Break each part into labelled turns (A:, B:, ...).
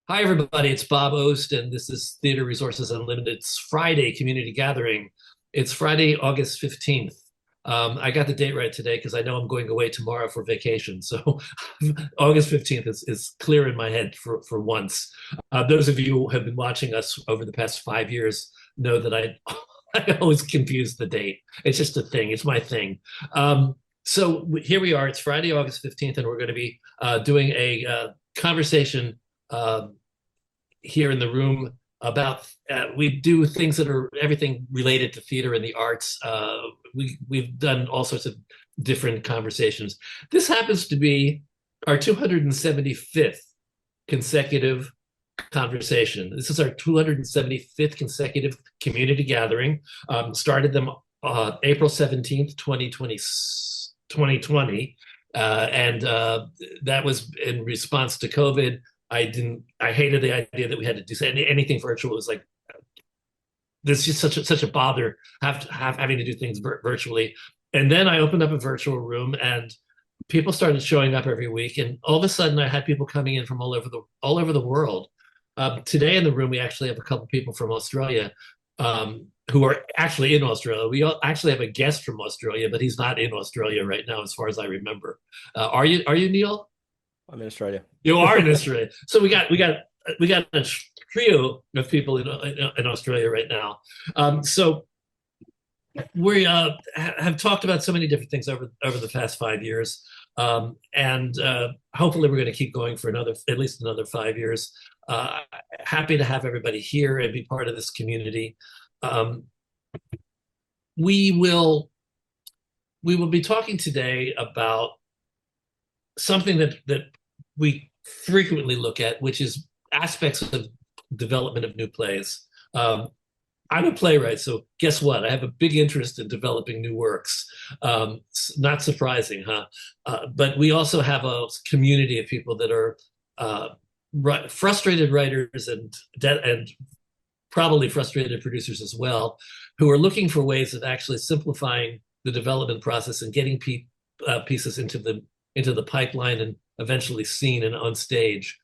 A: Hi, everybody. It's Bob Ost, and this is Theater Resources Unlimited's Friday Community Gathering. It's Friday, August 15th. I got the date right today because I know I'm going away tomorrow for vacation. So August 15th is clear in my head for once. Those of you who have been watching us over the past 5 years know that I always confuse the date. It's just a thing. It's my thing. So here we are. It's Friday, August 15th, and we're going to be doing a conversation here in the room about we do things that are everything related to theater and the arts. We've done all sorts of different conversations. This happens to be our 275th consecutive conversation. This is our 275th consecutive community gathering. Started them April 17th, 2020. And that was in response to COVID. I hated the idea that we had to do anything virtual. It was like, there's just such a bother having to do things virtually. And then I opened up a virtual room and people started showing up every week. And all of a sudden I had people coming in from all over the world. Today in the room, we actually have a couple people from Australia who are actually in Australia. We actually have a guest from Australia, but he's not in Australia right now, as far as I remember. Are you Neil?
B: I'm in Australia.
A: You are in Australia. So we got a trio of people in Australia right now. So we have talked about so many different things over the past 5 years, and hopefully we're going to keep going for at least another 5 years. Happy to have everybody here and be part of this community. We will be talking today about something that we frequently look at, which is aspects of development of new plays. I'm a playwright, so guess what? I have a big interest in developing new works. Not surprising, huh? But we also have a community of people that are frustrated writers and probably frustrated producers as well, who are looking for ways of actually simplifying the development process and getting pieces into the pipeline and eventually seen and on stage.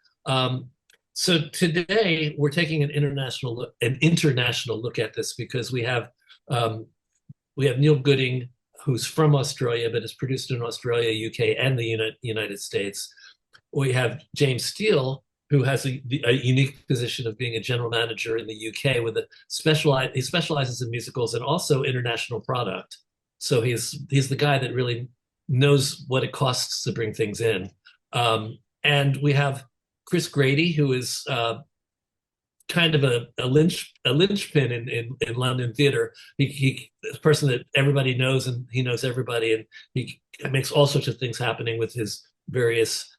A: So today we're taking an international look at this because we have Neil Gooding, who's from Australia but is produced in Australia, UK, and the United States. We have James Steele, who has a unique position of being a general manager in the UK with he specializes in musicals and also international product. So he's the guy that really knows what it costs to bring things in. And we have Chris Grady, who is kind of a linchpin in London theater. He a person that everybody knows, and he knows everybody, and he makes all sorts of things happening with his various.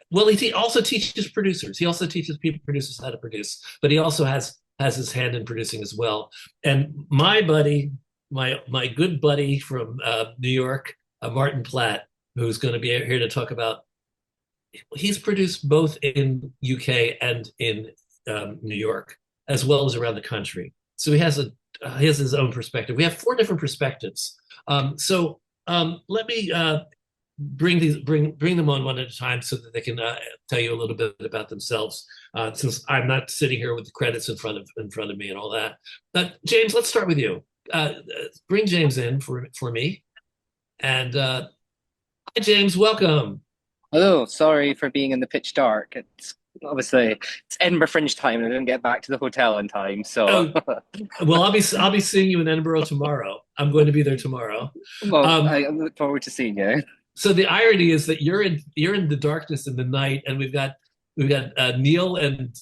A: Well, he also teaches producers. He also teaches producers how to produce, but he also has his hand in producing as well. And my buddy, my good buddy from New York, Martin Platt, who's going to be here to talk about. He's produced both in UK and in New York, as well as around the country. So he has his own perspective. We have four different perspectives. So let me bring them on one at a time so that they can tell you a little bit about themselves. Since I'm not sitting here with the credits in front of me and all that. James, let's start with you. Bring James in for me. And hi, James, welcome.
C: Hello, sorry for being in the pitch dark. It's obviously it's Edinburgh Fringe time, and I didn't get back to the hotel in time. So,
A: well, I'll be seeing you in Edinburgh tomorrow. I'm going to be there tomorrow.
C: well, I look forward to seeing you.
A: So the irony is that you're in the darkness in the night, and we've got Neil and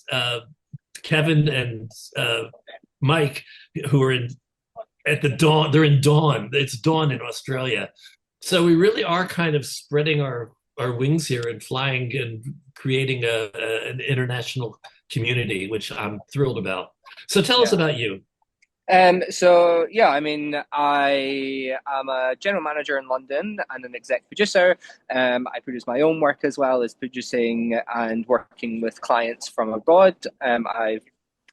A: Kevin and Mike who are at the dawn. They're in dawn. It's dawn in Australia. So we really are kind of spreading our wings here and flying and creating an international community, which I'm thrilled about. So tell us about you.
C: So yeah, I mean, I am a general manager in London and an exec producer. I produce my own work as well as producing and working with clients from abroad. I've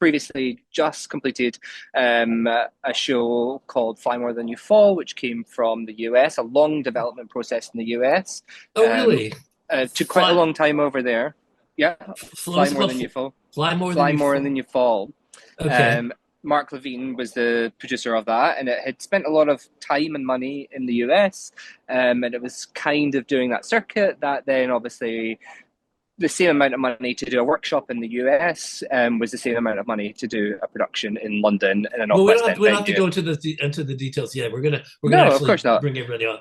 C: previously just completed a show called Fly More Than You Fall, which came from the US, a long development process in the US.
A: Oh, really?
C: Took quite a long time over there. Yeah,
A: Fly
C: Fly More Than You Fall.
A: more than
C: Fly
A: you
C: More
A: fall.
C: Than You Fall.
A: Okay.
C: Mark Levine was the producer of that, and it had spent a lot of time and money in the US, and it was kind of doing that circuit that then obviously the same amount of money to do a workshop in the US was the same amount of money to do a production in London in an
A: Well,
C: off-West End
A: we don't have to
C: venue.
A: go into the details yet. We're gonna
C: No, of
A: actually
C: course not.
A: bring everybody on.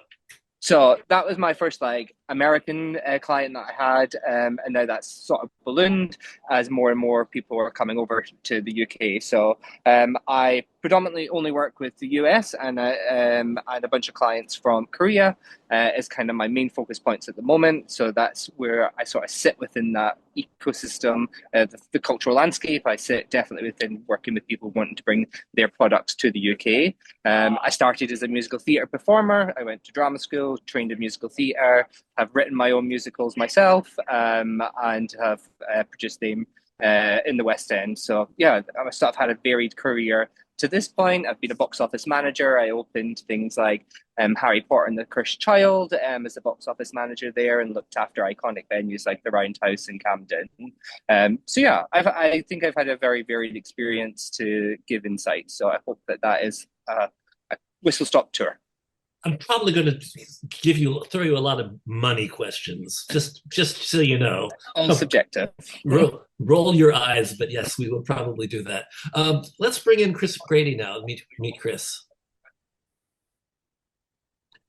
C: So that was my first like American client that I had, and now that's sort of ballooned as more and more people are coming over to the UK. So I predominantly only work with the US, and a bunch of clients from Korea is kind of my main focus points at the moment. So that's where I sort of sit within that ecosystem, the cultural landscape. I sit definitely within working with people wanting to bring their products to the UK. I started as a musical theatre performer. I went to drama school, trained in musical theatre, have written my own musicals myself, and have produced them in the West End. So yeah, I've sort of had a varied career to this point. I've been a box office manager. I opened things like Harry Potter and the Cursed Child as a box office manager there, and looked after iconic venues like the Roundhouse in Camden. So yeah, I think I've had a very varied experience to give insight. So I hope that is a whistle stop tour.
A: I'm probably going to throw you a lot of money questions, just so you know.
C: All subjective.
A: Roll your eyes, but yes, we will probably do that. Let's bring in Chris Grady now. Meet Chris.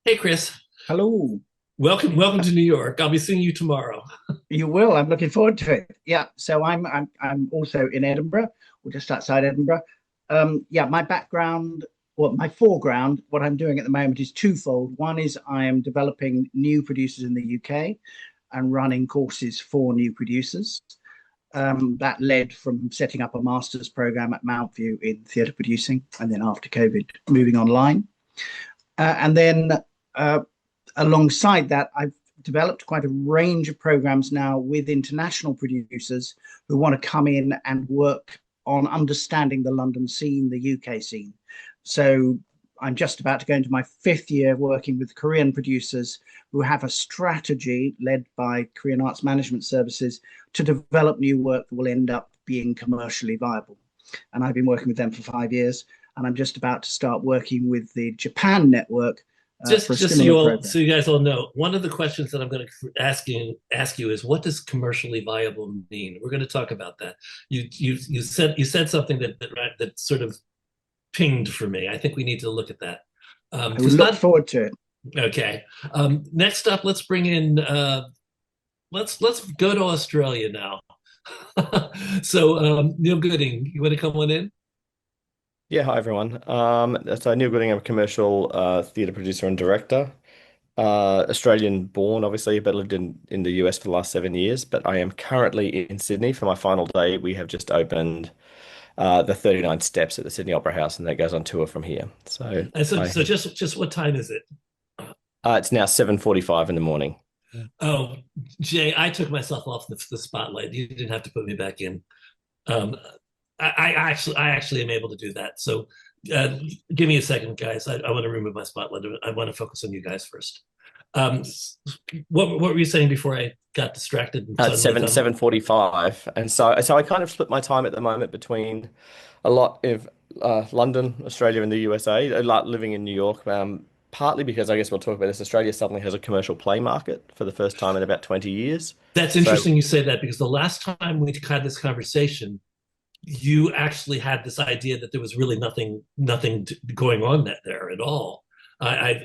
A: Hey, Chris.
B: Hello.
A: Welcome to New York. I'll be seeing you tomorrow.
B: You will. I'm looking forward to it. Yeah. So I'm also in Edinburgh, or just outside Edinburgh. Yeah, my background, well, my foreground, what I'm doing at the moment is twofold. One is I am developing new producers in the UK and running courses for new producers. That led from setting up a master's program at Mount View in theatre producing, and then after COVID, moving online. And then alongside that, I've developed quite a range of programs now with international producers who want to come in and work on understanding the London scene, the UK scene. So I'm just about to go into my 5th year working with Korean producers who have a strategy led by Korean Arts Management Services to develop new work that will end up being commercially viable. And I've been working with them for 5 years, and I'm just about to start working with the Japan network.
A: Just so you guys all know, one of the questions that I'm going to ask you is, what does commercially viable mean? We're going to talk about that. You said something that sort of pinged for me. I think we need to look at that.
B: I would look forward to it.
A: Okay. Next up, let's bring in. Let's go to Australia now. So Neil Gooding, you want to come on in?
D: Yeah, hi everyone. So Neil Gooding, I'm a commercial theatre producer and director. Australian born, obviously, but lived in the US for the last 7 years. But I am currently in Sydney for my final day. We have just opened the 39 Steps at the Sydney Opera House, and that goes on tour from here. So
A: just what time is it?
D: It's now 7:45 in the morning.
A: Oh, Jay, I took myself off the spotlight. You didn't have to put me back in. I actually am able to do that. So give me a second, guys. I want to remove my spotlight. I want to focus on you guys first. What were you saying before I got distracted?
D: At 7:45, and so I kind of split my time at the moment between a lot of London, Australia, and the USA. A lot living in New York. Partly because I guess we'll talk about this. Australia suddenly has a commercial play market for the first time in about 20 years.
A: That's interesting you say that, because the last time we had this conversation, you actually had this idea that there was really nothing going on there at all.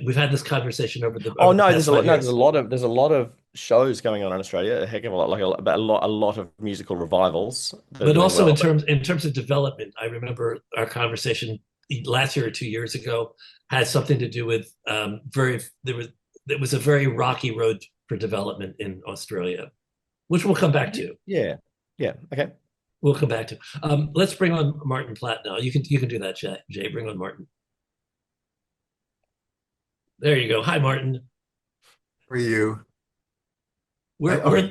A: We've had this conversation over the.
D: Oh no, there's a lot of shows going on in Australia. A heck of a lot, like a lot of musical revivals.
A: But also in terms of development, I remember our conversation last year or 2 years ago had something to do with there was a very rocky road for development in Australia, which we'll come back to.
D: Yeah. Okay.
A: We'll come back to. Let's bring on Martin Platt now. You can do that, Jay. Bring on Martin. There you go. Hi, Martin.
E: How are you?
A: We're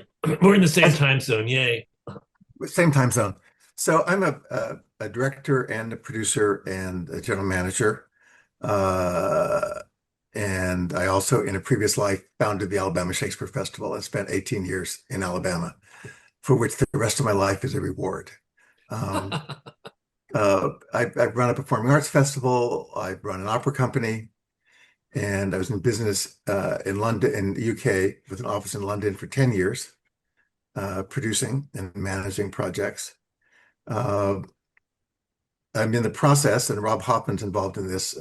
A: in the same time zone. Yay.
E: Same time zone. So I'm a director and a producer and a general manager. And I also, in a previous life, founded the Alabama Shakespeare Festival and spent 18 years in Alabama. for which the rest of my life is a reward. I've run a performing arts festival. I've run an opera company, and I was in business in London, in the UK, with an office in London for 10 years, producing and managing projects. I'm in the process, and Rob Hoffman's involved in this.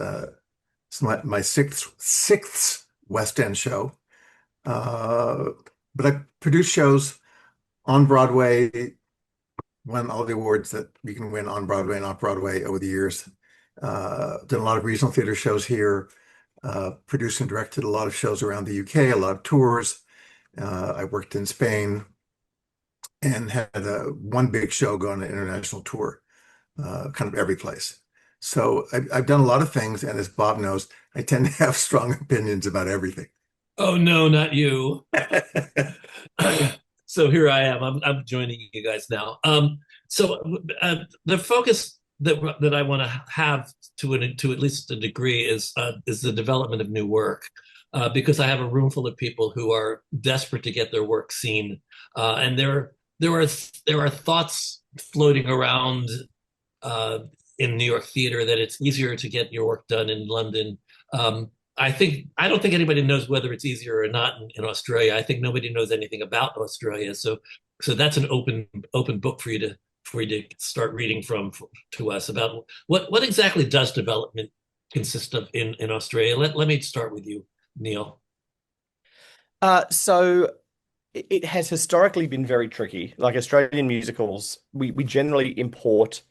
E: It's my sixth West End show. But I produced shows on Broadway, won all the awards that you can win on Broadway and off Broadway over the years. Done a lot of regional theater shows here. Produced and directed a lot of shows around the UK, a lot of tours. I worked in Spain and had one big show go on an international tour, kind of every place. So I've done a lot of things, and as Bob knows, I tend to have strong opinions about everything.
A: Oh no, not you. So here I am. I'm joining you guys now. The focus that I want to have to at least a degree is the development of new work, because I have a room full of people who are desperate to get their work seen, and there are thoughts floating around in New York theater that it's easier to get your work done in London. I don't think anybody knows whether it's easier or not in Australia. I think nobody knows anything about Australia. So that's an open book for you to start reading from to us about what exactly does development consist of in Australia. Let me start with you, Neil.
D: So it has historically been very tricky. Like Australian musicals, we generally import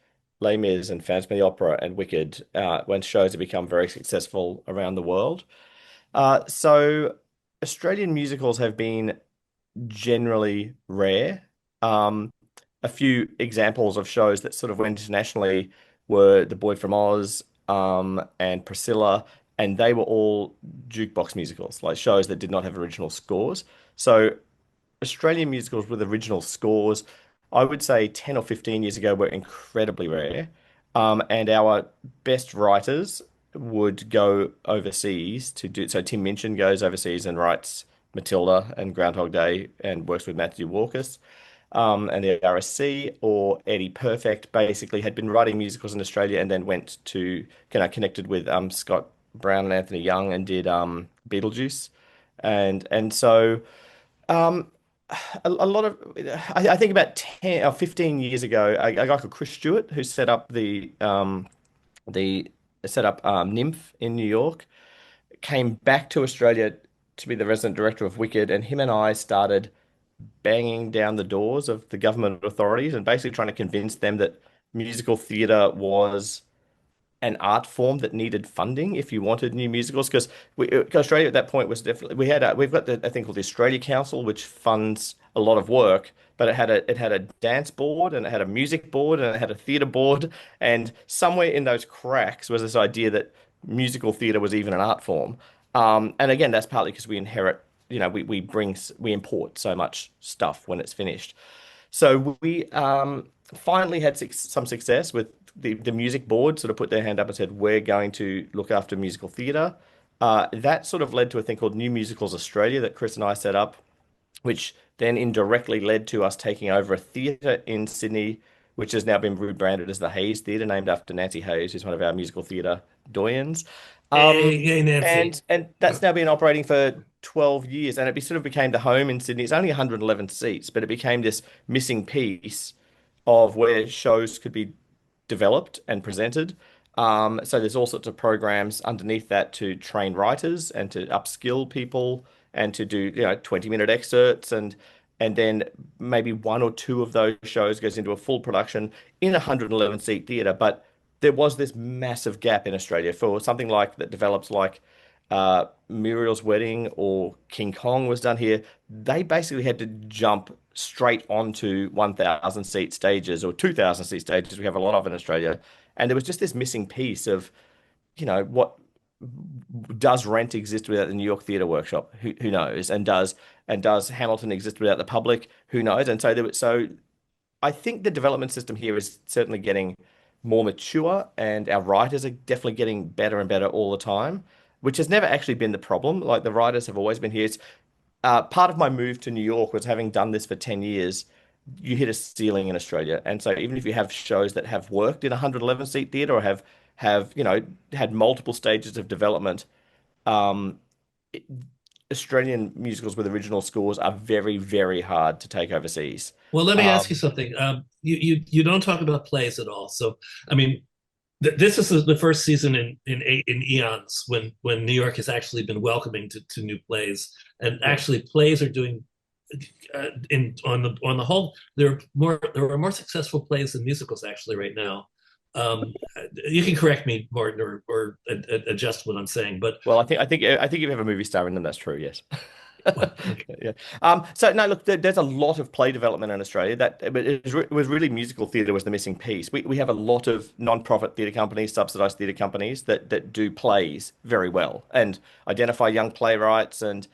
D: Les Mis and Phantom of the Opera and Wicked when shows have become very successful around the world. So Australian musicals have been generally rare. A few examples of shows that sort of went internationally were The Boy from Oz and Priscilla, and they were all jukebox musicals, like shows that did not have original scores. So Australian musicals with original scores, I would say 10 or 15 years ago, were incredibly rare. And our best writers would go overseas to do. So Tim Minchin goes overseas and writes Matilda and Groundhog Day and works with Matthew Walkes. And the RSC, or Eddie Perfect, basically had been writing musicals in Australia and then went to connected with Scott Brown and Anthony Young and did Beetlejuice. And so a lot of I think about 10 or 15 years ago, a guy called Chris Stewart, who set up Nymph in New York, came back to Australia to be the resident director of Wicked, and him and I started banging down the doors of the government authorities and basically trying to convince them that musical theatre was an art form that needed funding if you wanted new musicals, because Australia at that point was definitely we've got a thing called the Australia Council, which funds a lot of work, but it had a dance board, and it had a music board, and it had a theatre board, and somewhere in those cracks was this idea that musical theatre was even an art form. And again, that's partly because we inherit, we import so much stuff when it's finished. So we finally had some success with the music board sort of put their hand up and said, we're going to look after musical theatre. That sort of led to a thing called New Musicals Australia that Chris and I set up, which then indirectly led to us taking over a theatre in Sydney, which has now been rebranded as the Hayes Theatre, named after Nancy Hayes, who's one of our musical theatre doyens.
A: Hey, Nancy.
D: And that's now been operating for 12 years, and it sort of became the home in Sydney. It's only 111 seats, but it became this missing piece of where shows could be developed and presented. So there's all sorts of programs underneath that to train writers and to upskill people and to do 20-minute excerpts, and then maybe one or two of those shows goes into a full production in a 111 seat theatre. But there was this massive gap in Australia for something like that develops like Muriel's Wedding or King Kong was done here. They basically had to jump straight onto 1,000 seat stages or 2,000 seat stages. We have a lot of in Australia. And there was just this missing piece of, what does Rent exist without the New York Theatre Workshop? Who knows? And does Hamilton exist without the public? Who knows? And so I think the development system here is certainly getting more mature, and our writers are definitely getting better and better all the time, which has never actually been the problem. Like, the writers have always been here. It's part of my move to New York was, having done this for 10 years, you hit a ceiling in Australia. And so even if you have shows that have worked in a 111 seat theatre or have had multiple stages of development, um, it- Australian musicals with original scores are very, very hard to take overseas.
A: Well, let me ask you
D: Um,
A: something. You don't talk about plays at all. So, I mean, this is the first season in eons when New York has actually been welcoming to new plays, and actually plays are doing in on the whole there are more successful plays than musicals actually right now. You can correct me, Martin, or adjust what I'm saying, but
D: well, I think if you have a movie star in them, that's true. Yes.
A: okay.
D: Yeah. So no, look, there's a lot of play development in Australia. But it was really musical theatre was the missing piece. We have a lot of non-profit theatre companies, subsidised theatre companies that do plays very well and identify young playwrights and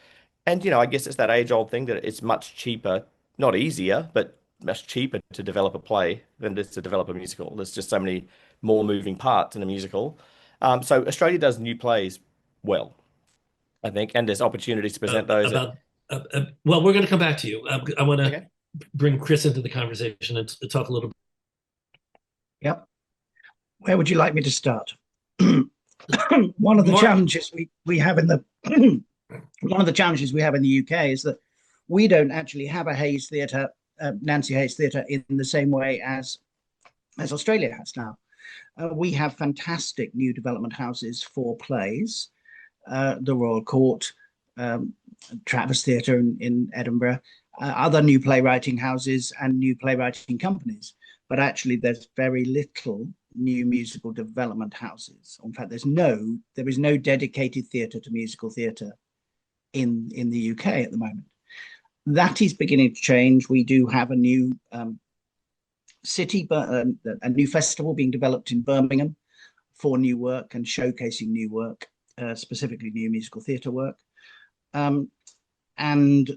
D: I guess it's that age-old thing that it's much cheaper, not easier, but much cheaper to develop a play than it is to develop a musical. There's just so many more moving parts in a musical. So Australia does new plays well, I think, and there's opportunities to present those at.
A: About well, we're going to come back to you. I want to
D: Okay.
A: bring Chris into the conversation and talk a little.
B: Yep. Where would you like me to start? One of the challenges we have in the one of the challenges we have in the UK is that we don't actually have a Hayes Theatre, Nancy Hayes Theatre, in the same way as Australia has now. We have fantastic new development houses for plays, the Royal Court, Travis Theatre in Edinburgh, other new playwriting houses and new playwriting companies. But actually, there's very little new musical development houses. In fact, there is no dedicated theatre to musical theatre in the UK at the moment. That is beginning to change. We do have a new a new festival being developed in Birmingham for new work and showcasing new work, specifically new musical theatre work. And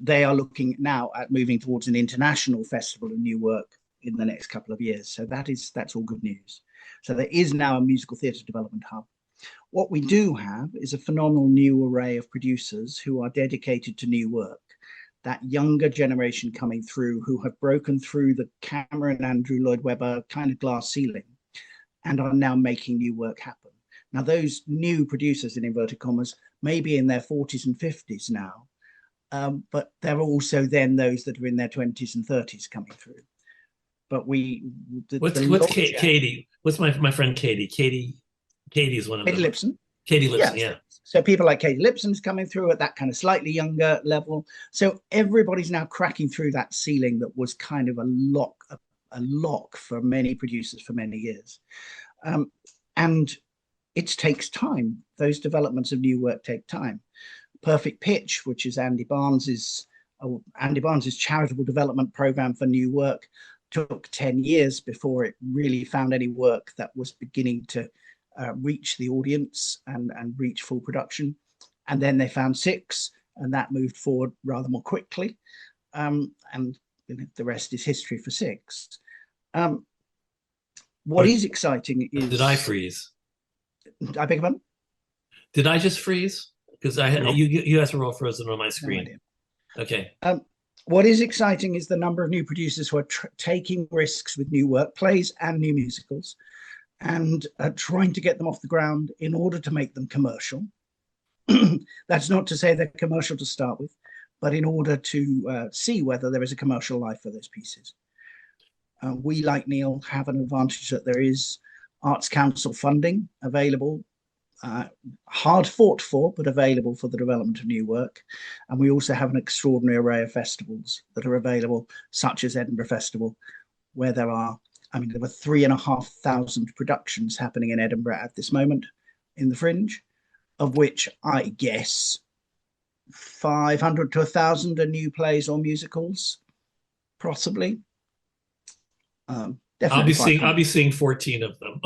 B: they are looking now at moving towards an international festival of new work in the next couple of years. So that's all good news. So there is now a musical theatre development hub. What we do have is a phenomenal new array of producers who are dedicated to new work. That younger generation coming through who have broken through the Cameron, Andrew Lloyd Webber kind of glass ceiling and are now making new work happen. Now, those new producers, in inverted commas, may be in their 40s and 50s now, but there are also then those that are in their 20s and 30s coming through. But
A: what's Katie? What's my friend Katie? Katie's one of them.
B: Katie Lipson.
A: Katie Lipson, yeah.
B: So people like Katie Lipson's coming through at that kind of slightly younger level. So everybody's now cracking through that ceiling that was kind of a lock for many producers for many years. And it takes time. Those developments of new work take time. Perfect Pitch, which is Andy Barnes's charitable development program for new work, took 10 years before it really found any work that was beginning to reach the audience and reach full production. And then they found Six, and that moved forward rather more quickly. And the rest is history for Six. What is exciting is...
A: Did I freeze?
B: I beg your pardon?
A: Did I just freeze? Because you guys were all frozen on my screen. No, okay.
B: What is exciting is the number of new producers who are taking risks with new work, plays and new musicals, and trying to get them off the ground in order to make them commercial. That's not to say they're commercial to start with, but in order to see whether there is a commercial life for those pieces. We, like Neil, have an advantage that there is Arts Council funding available, hard fought for, but available for the development of new work. And we also have an extraordinary array of festivals that are available, such as Edinburgh Festival, where there were 3,500 productions happening in Edinburgh at this moment in the Fringe, of which I guess 500 to 1,000 are new plays or musicals, possibly.
A: I'll be seeing 14 of them.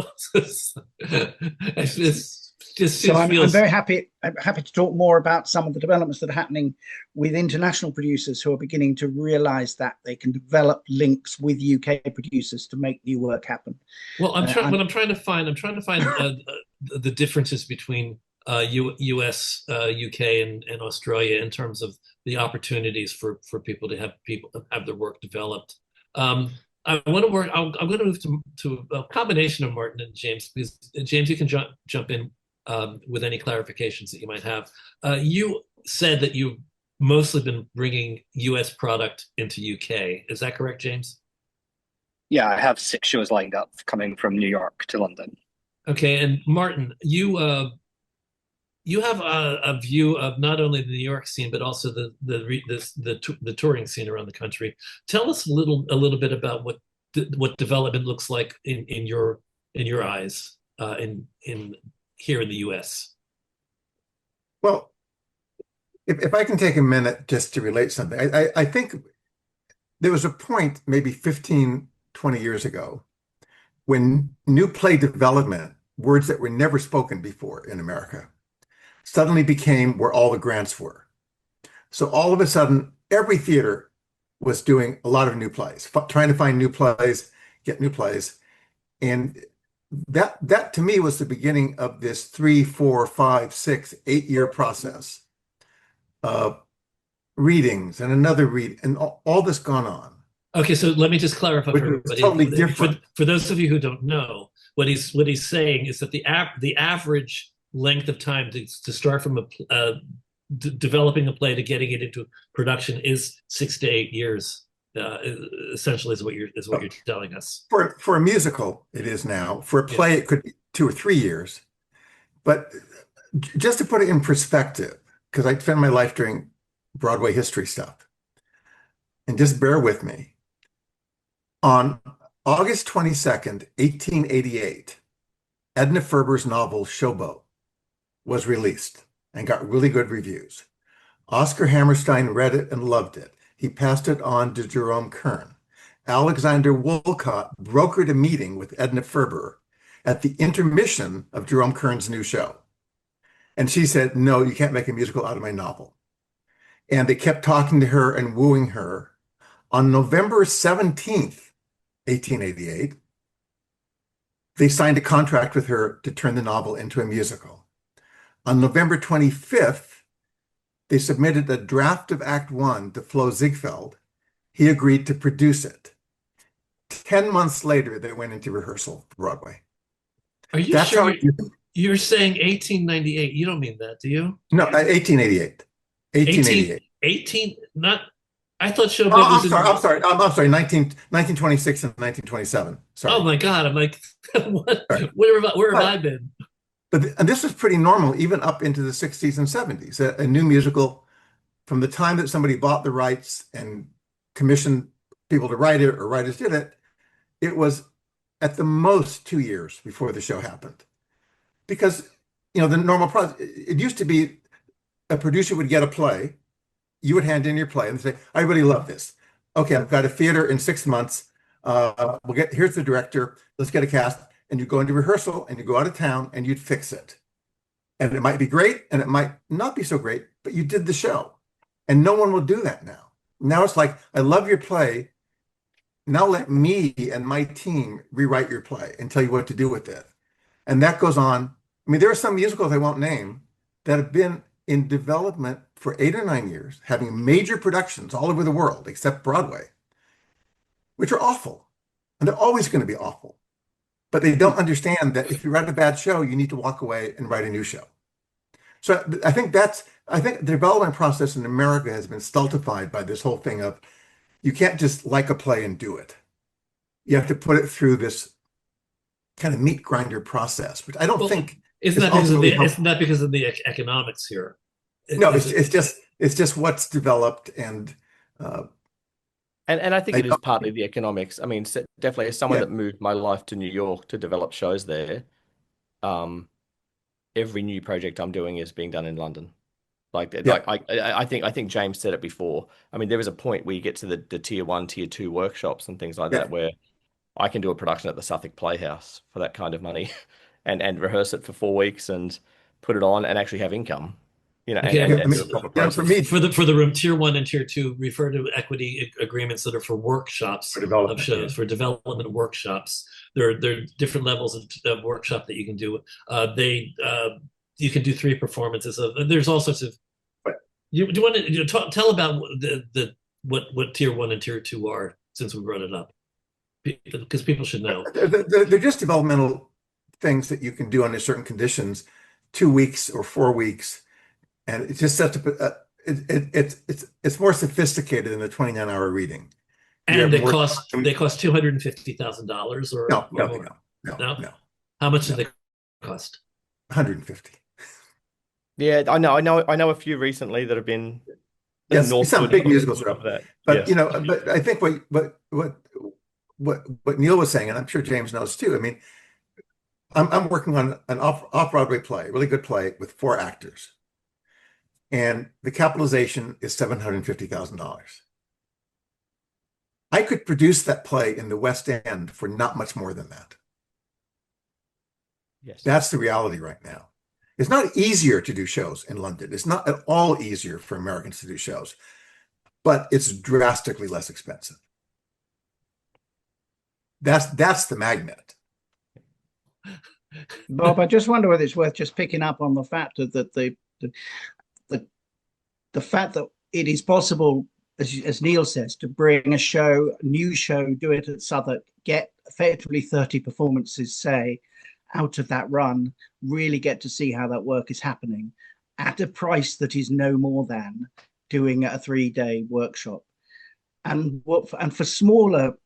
B: I'm very happy. I'm happy to talk more about some of the developments that are happening with international producers who are beginning to realize that they can develop links with UK producers to make new work happen.
A: Well, I'm trying to find the differences between US, UK, and Australia in terms of the opportunities for people to have their work developed. I want to work. I'm going to move to a combination of Martin and James, because James, you can jump in with any clarifications that you might have. You said that you've mostly been bringing U.S. product into UK. Is that correct, James?
C: Yeah, I have 6 shows lined up coming from New York to London.
A: Okay, and Martin, you have a view of not only the New York scene but also the touring scene around the country. Tell us a little bit about what development looks like in your eyes in here in the U.S.
E: Well, if I can take a minute just to relate something, I think there was a point maybe 15, 20 years ago when new play development, words that were never spoken before in America, suddenly became where all the grants were. So all of a sudden, every theater was doing a lot of new plays, trying to find new plays, get new plays. And that to me was the beginning of this 3, 4, 5, 6, 8-year process of readings and another read and all this gone on.
A: Okay, so let me just clarify for everybody.
E: Totally different.
A: For those of you who don't know, what he's saying is that the average length of time to start from developing a play to getting it into production is 6 to 8 years. Essentially, is what you're telling us.
E: For a musical, it is now. For a play, it could be 2 or 3 years. But just to put it in perspective, because I spent my life doing Broadway history stuff, and just bear with me. On August 22nd, 1888, Edna Ferber's novel Showboat was released and got really good reviews. Oscar Hammerstein read it and loved it. He passed it on to Jerome Kern. Alexander Woollcott brokered a meeting with Edna Ferber at the intermission of Jerome Kern's new show. And she said, no, you can't make a musical out of my novel. And they kept talking to her and wooing her. On November 17th, 1888, they signed a contract with her to turn the novel into a musical. On November 25th, they submitted a draft of Act One to Flo Ziegfeld. He agreed to produce it. 10 months later, they went into rehearsal for Broadway.
A: Are you sure you're saying 1898? You don't mean that, do you?
E: No, 1888.
A: 1888. Not. I thought Showboat was.
E: I'm sorry. 1926 and 1927. Sorry.
A: Oh my God! I'm like, what? Where have I been?
E: And this was pretty normal, even up into the 60s and 70s. A new musical, from the time that somebody bought the rights and commissioned people to write it or writers did it, it was at the most 2 years before the show happened. Because, the normal process, it used to be a producer would get a play, you would hand in your play and say, I really love this. Okay, I've got a theater in 6 months. Here's the director, let's get a cast. And you go into rehearsal and you go out of town and you'd fix it. And it might be great and it might not be so great, but you did the show. And no one will do that now. Now it's like, I love your play. Now let me and my team rewrite your play and tell you what to do with it. And that goes on. I mean, there are some musicals I won't name that have been in development for 8 or 9 years, having major productions all over the world, except Broadway, which are awful. And they're always going to be awful. But they don't understand that if you write a bad show, you need to walk away and write a new show. So I think the development process in America has been stultified by this whole thing of you can't just like a play and do it. You have to put it through this kind of meat grinder process, which I don't think
A: isn't that because of the economics here?
E: No, it's just what's developed and
D: I think it is partly the economics. I mean, definitely as someone that moved my life to New York to develop shows there, every new project I'm doing is being done in London. I think James said it before. I mean, there is a point where you get to the tier 1, tier 2 workshops and things like that, where I can do a production at the Suffolk Playhouse for that kind of money and rehearse it for 4 weeks and put it on and actually have income.
A: For me, for the room tier 1 and tier 2, refer to equity agreements that are for workshops of shows, for development workshops. There are different levels of workshop that you can do. You can do 3 performances of. There's all sorts of. Do you want to tell about what tier 1 and tier 2 are, since we brought it up, because people should know.
E: They're just developmental things that you can do under certain conditions, 2 weeks or 4 weeks, and it's just such a it's more sophisticated than the 29-hour reading.
A: And they cost $250,000 or
E: no.
A: No? How much did they cost?
E: 150.
D: Yeah, I know a few recently that have been
E: Yes, some big musical stuff. But
D: yes.
E: but I think what Neil was saying, and I'm sure James knows too. I mean, I'm working on an off-Broadway play, really good play with 4 actors, and the capitalization is $750,000. I could produce that play in the West End for not much more than that.
D: Yes.
E: That's the reality right now. It's not easier to do shows in London. It's not at all easier for Americans to do shows, but it's drastically less expensive. That's the magnet.
B: Bob, I just wonder whether it's worth just picking up on the fact that the fact that it is possible, as Neil says, to bring a new show, do it at Southwark, get effectively 30 performances, say, out of that run, really get to see how that work is happening at a price that is no more than doing a 3-day workshop. And for smaller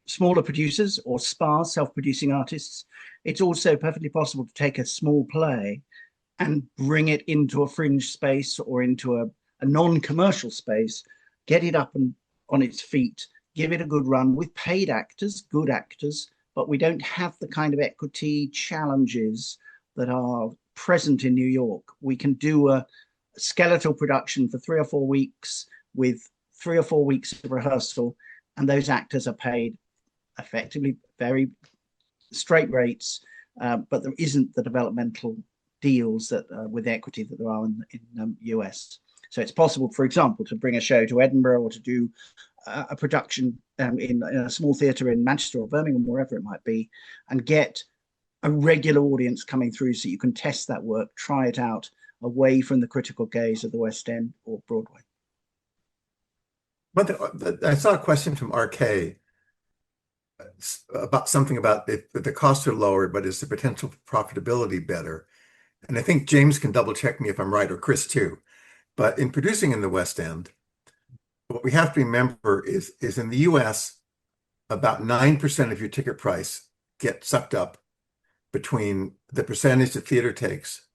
B: producers or sparse self-producing artists, it's also perfectly possible to take a small play and bring it into a fringe space or into a non-commercial space, get it up and on its feet, give it a good run with paid actors, good actors, but we don't have the kind of equity challenges that are present in New York. We can do a skeletal production for 3 or 4 weeks with 3 or 4 weeks of rehearsal, and those actors are paid effectively very straight rates, but there isn't the developmental deals that with equity that there are in the US. So it's possible, for example, to bring a show to Edinburgh or to do a production in a small theatre in Manchester or Birmingham, wherever it might be, and get a regular audience coming through so you can test that work, try it out away from the critical gaze of the West End or Broadway.
E: But I saw a question from RK about something about if the costs are lower, but is the potential for profitability better? And I think James can double check me if I'm right, or Chris too. But in producing in the West End, what we have to remember is in the US, about 9% of your ticket price gets sucked up between the percentage the theater takes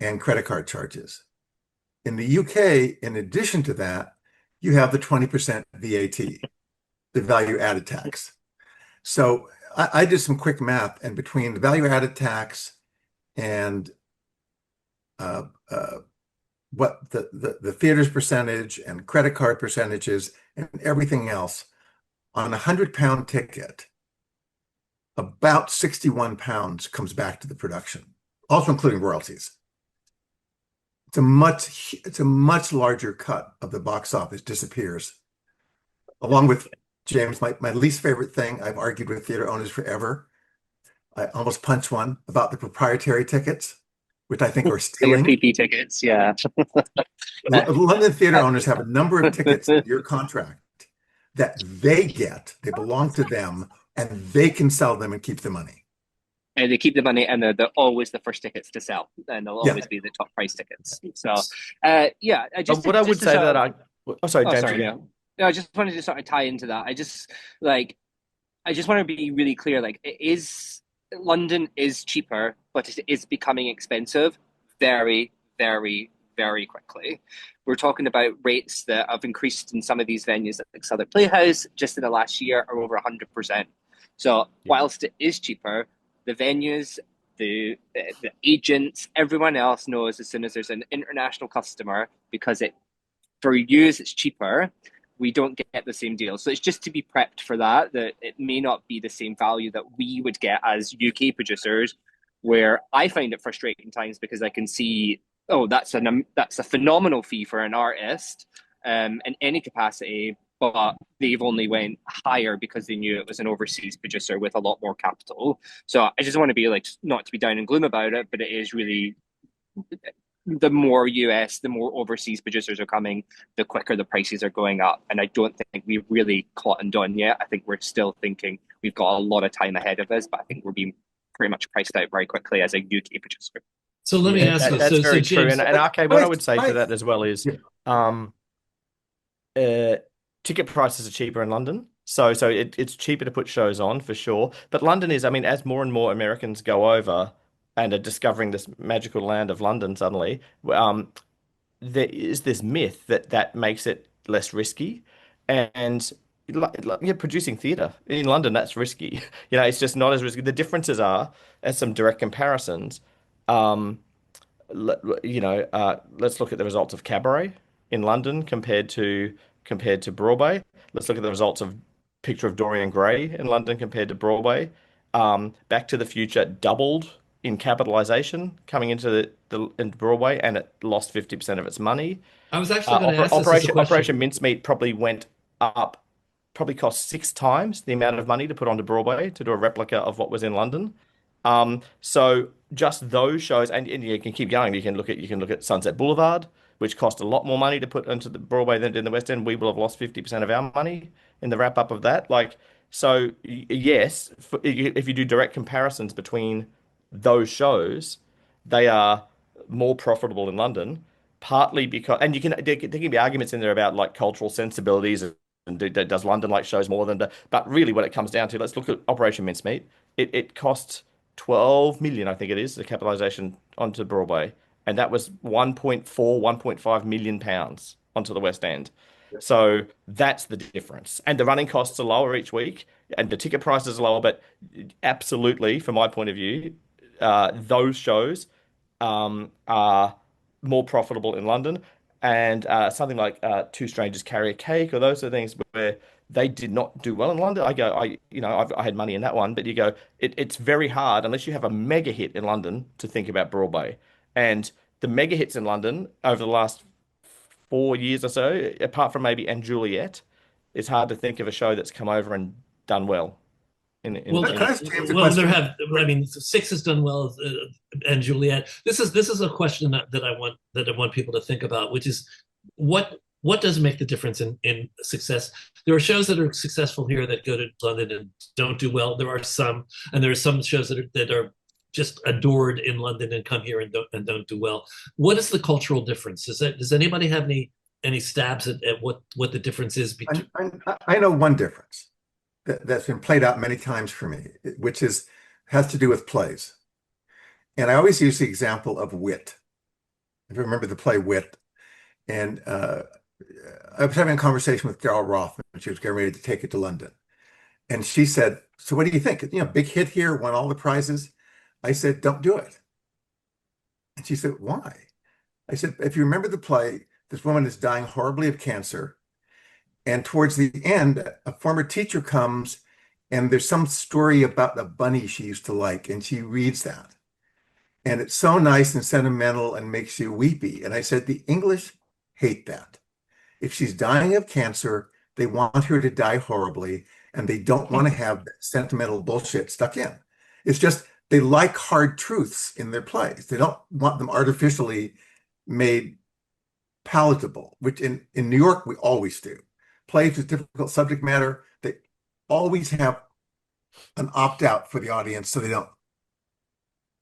E: and credit card charges. In the UK, in addition to that, you have the 20% VAT, the value added tax. So I did some quick math, and between the value added tax and what the theater's percentage and credit card percentages and everything else, on a £100 ticket, about £61 comes back to the production, also including royalties. It's a much larger cut of the box office disappears, along with, James, my least favorite thing. I've argued with theater owners forever. I almost punched one about the proprietary tickets, which I think are stealing.
C: PP tickets, yeah.
E: London theater owners have a number of tickets in your contract that they get, they belong to them, and they can sell them and keep the money.
C: And they keep the money, and they're always the first tickets to sell, and they'll always be the top price tickets. So, yeah.
D: What I would say that James.
C: Sorry, yeah. No, I just wanted to sort of tie into that. I just want to be really clear. Like, London is cheaper, but it is becoming expensive very, very, very quickly. We're talking about rates that have increased in some of these venues, like Southwark Playhouse, just in the last year, are over 100%. So whilst it is cheaper, the venues, the agents, everyone else knows as soon as there's an international customer, because for use it's cheaper, we don't get the same deal. So it's just to be prepped for that it may not be the same value that we would get as UK producers, where I find it frustrating times because I can see, that's a phenomenal fee for an artist in any capacity, but they've only went higher because they knew it was an overseas producer with a lot more capital. So I just want to be not to be down and gloom about it, but it is really, the more US, the more overseas producers are coming, the quicker the prices are going up. And I don't think we've really cottoned on yet. I think we're still thinking we've got a lot of time ahead of us, but I think we're being pretty much priced out very quickly as a UK producer.
A: So let me ask you.
D: That's very true.
A: James,
D: And okay, what I would say to
E: Right.
D: that as well is, ticket prices are cheaper in London. So it's cheaper to put shows on for sure. But London is, I mean, as more and more Americans go over and are discovering this magical land of London suddenly, there is this myth that makes it less risky. And yeah, producing theatre in London, that's risky. You know, it's just not as risky. The differences are, as some direct comparisons, um, let's look at the results of Cabaret in London compared to Broadway. Let's look at the results of Picture of Dorian Gray in London compared to Broadway. Back to the Future doubled in capitalization coming into into Broadway, and it lost 50% of its money.
A: I was actually going to ask this as a question.
D: Operation Mincemeat probably went up, probably cost 6 times the amount of money to put onto Broadway to do a replica of what was in London. So just those shows, and you can keep going. You can look at Sunset Boulevard, which cost a lot more money to put into the Broadway than in the West End. We will have lost 50% of our money in the wrap up of that. Like, so yes, if you do direct comparisons between those shows, they are more profitable in London, partly because, and there can be arguments in there about like cultural sensibilities and does London like shows more than but really what it comes down to, let's look at Operation Mincemeat. It cost 12 million, I think it is, the capitalization onto Broadway. And that was 1.5 million pounds onto the West End. So that's the difference. And the running costs are lower each week and the ticket prices are lower. But absolutely, from my point of view, those shows are more profitable in London. And something like Two Strangers Carry a Cake or those are things where they did not do well in London. I had money in that one, but you go, it's very hard unless you have a mega hit in London to think about Broadway. And the mega hits in London over the last 4 years or so, apart from maybe And Juliet, it's hard to think of a show that's come over and done well.
E: Can I ask James a question?
A: I mean, Six has done well, and Juliet. This is a question that I want people to think about, which is what does make the difference in success? There are shows that are successful here that go to London and don't do well. There are some, and there are some shows that are just adored in London and come here and don't do well. What is the cultural difference? Does anybody have any stabs at what the difference is between?
E: I know one difference that's been played out many times for me, which has to do with plays. And I always use the example of Wit. If you remember the play Wit, and I was having a conversation with Daryl Roth when she was getting ready to take it to London. And she said, "So what do you think? You know, big hit here, won all the prizes." I said, "Don't do it." And she said, "Why?" I said, "If you remember the play, this woman is dying horribly of cancer. And towards the end, a former teacher comes and there's some story about a bunny she used to like, and she reads that. And it's so nice and sentimental and makes you weepy." And I said, the English hate that. If she's dying of cancer, they want her to die horribly, and they don't want to have that sentimental bullshit stuck in. It's just, they like hard truths in their plays. They don't want them artificially made palatable, which in New York, we always do. Plays with difficult subject matter, they always have an opt-out for the audience so they don't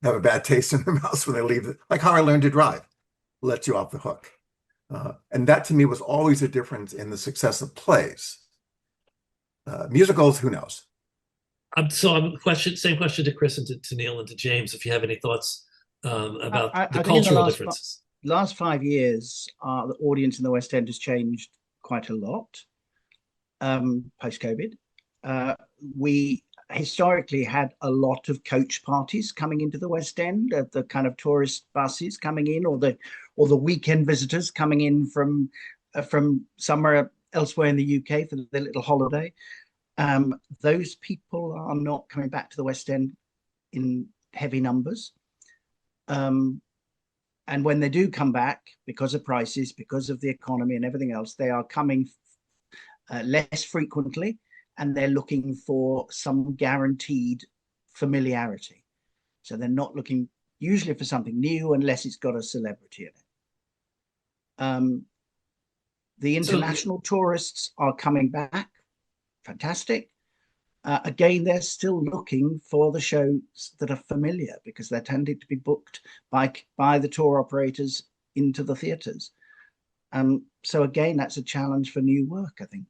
E: have a bad taste in their mouths when they leave. Like How I Learned to Drive, let you off the hook. And that to me was always a difference in the success of plays. Musicals, who knows?
A: Same question to Chris and to Neil and to James, if you have any thoughts about the cultural differences.
B: Last 5 years, the audience in the West End has changed quite a lot post-COVID. We historically had a lot of coach parties coming into the West End, the kind of tourist buses coming in, or the weekend visitors coming in from somewhere elsewhere in the UK for their little holiday. Those people are not coming back to the West End in heavy numbers. And when they do come back, because of prices, because of the economy and everything else, they are coming less frequently, and they're looking for some guaranteed familiarity. So they're not looking usually for something new unless it's got a celebrity in it. The international tourists are coming back. Fantastic. Again, they're still looking for the shows that are familiar because they're tending to be booked by the tour operators into the theatres. So again, that's a challenge for new work, I think,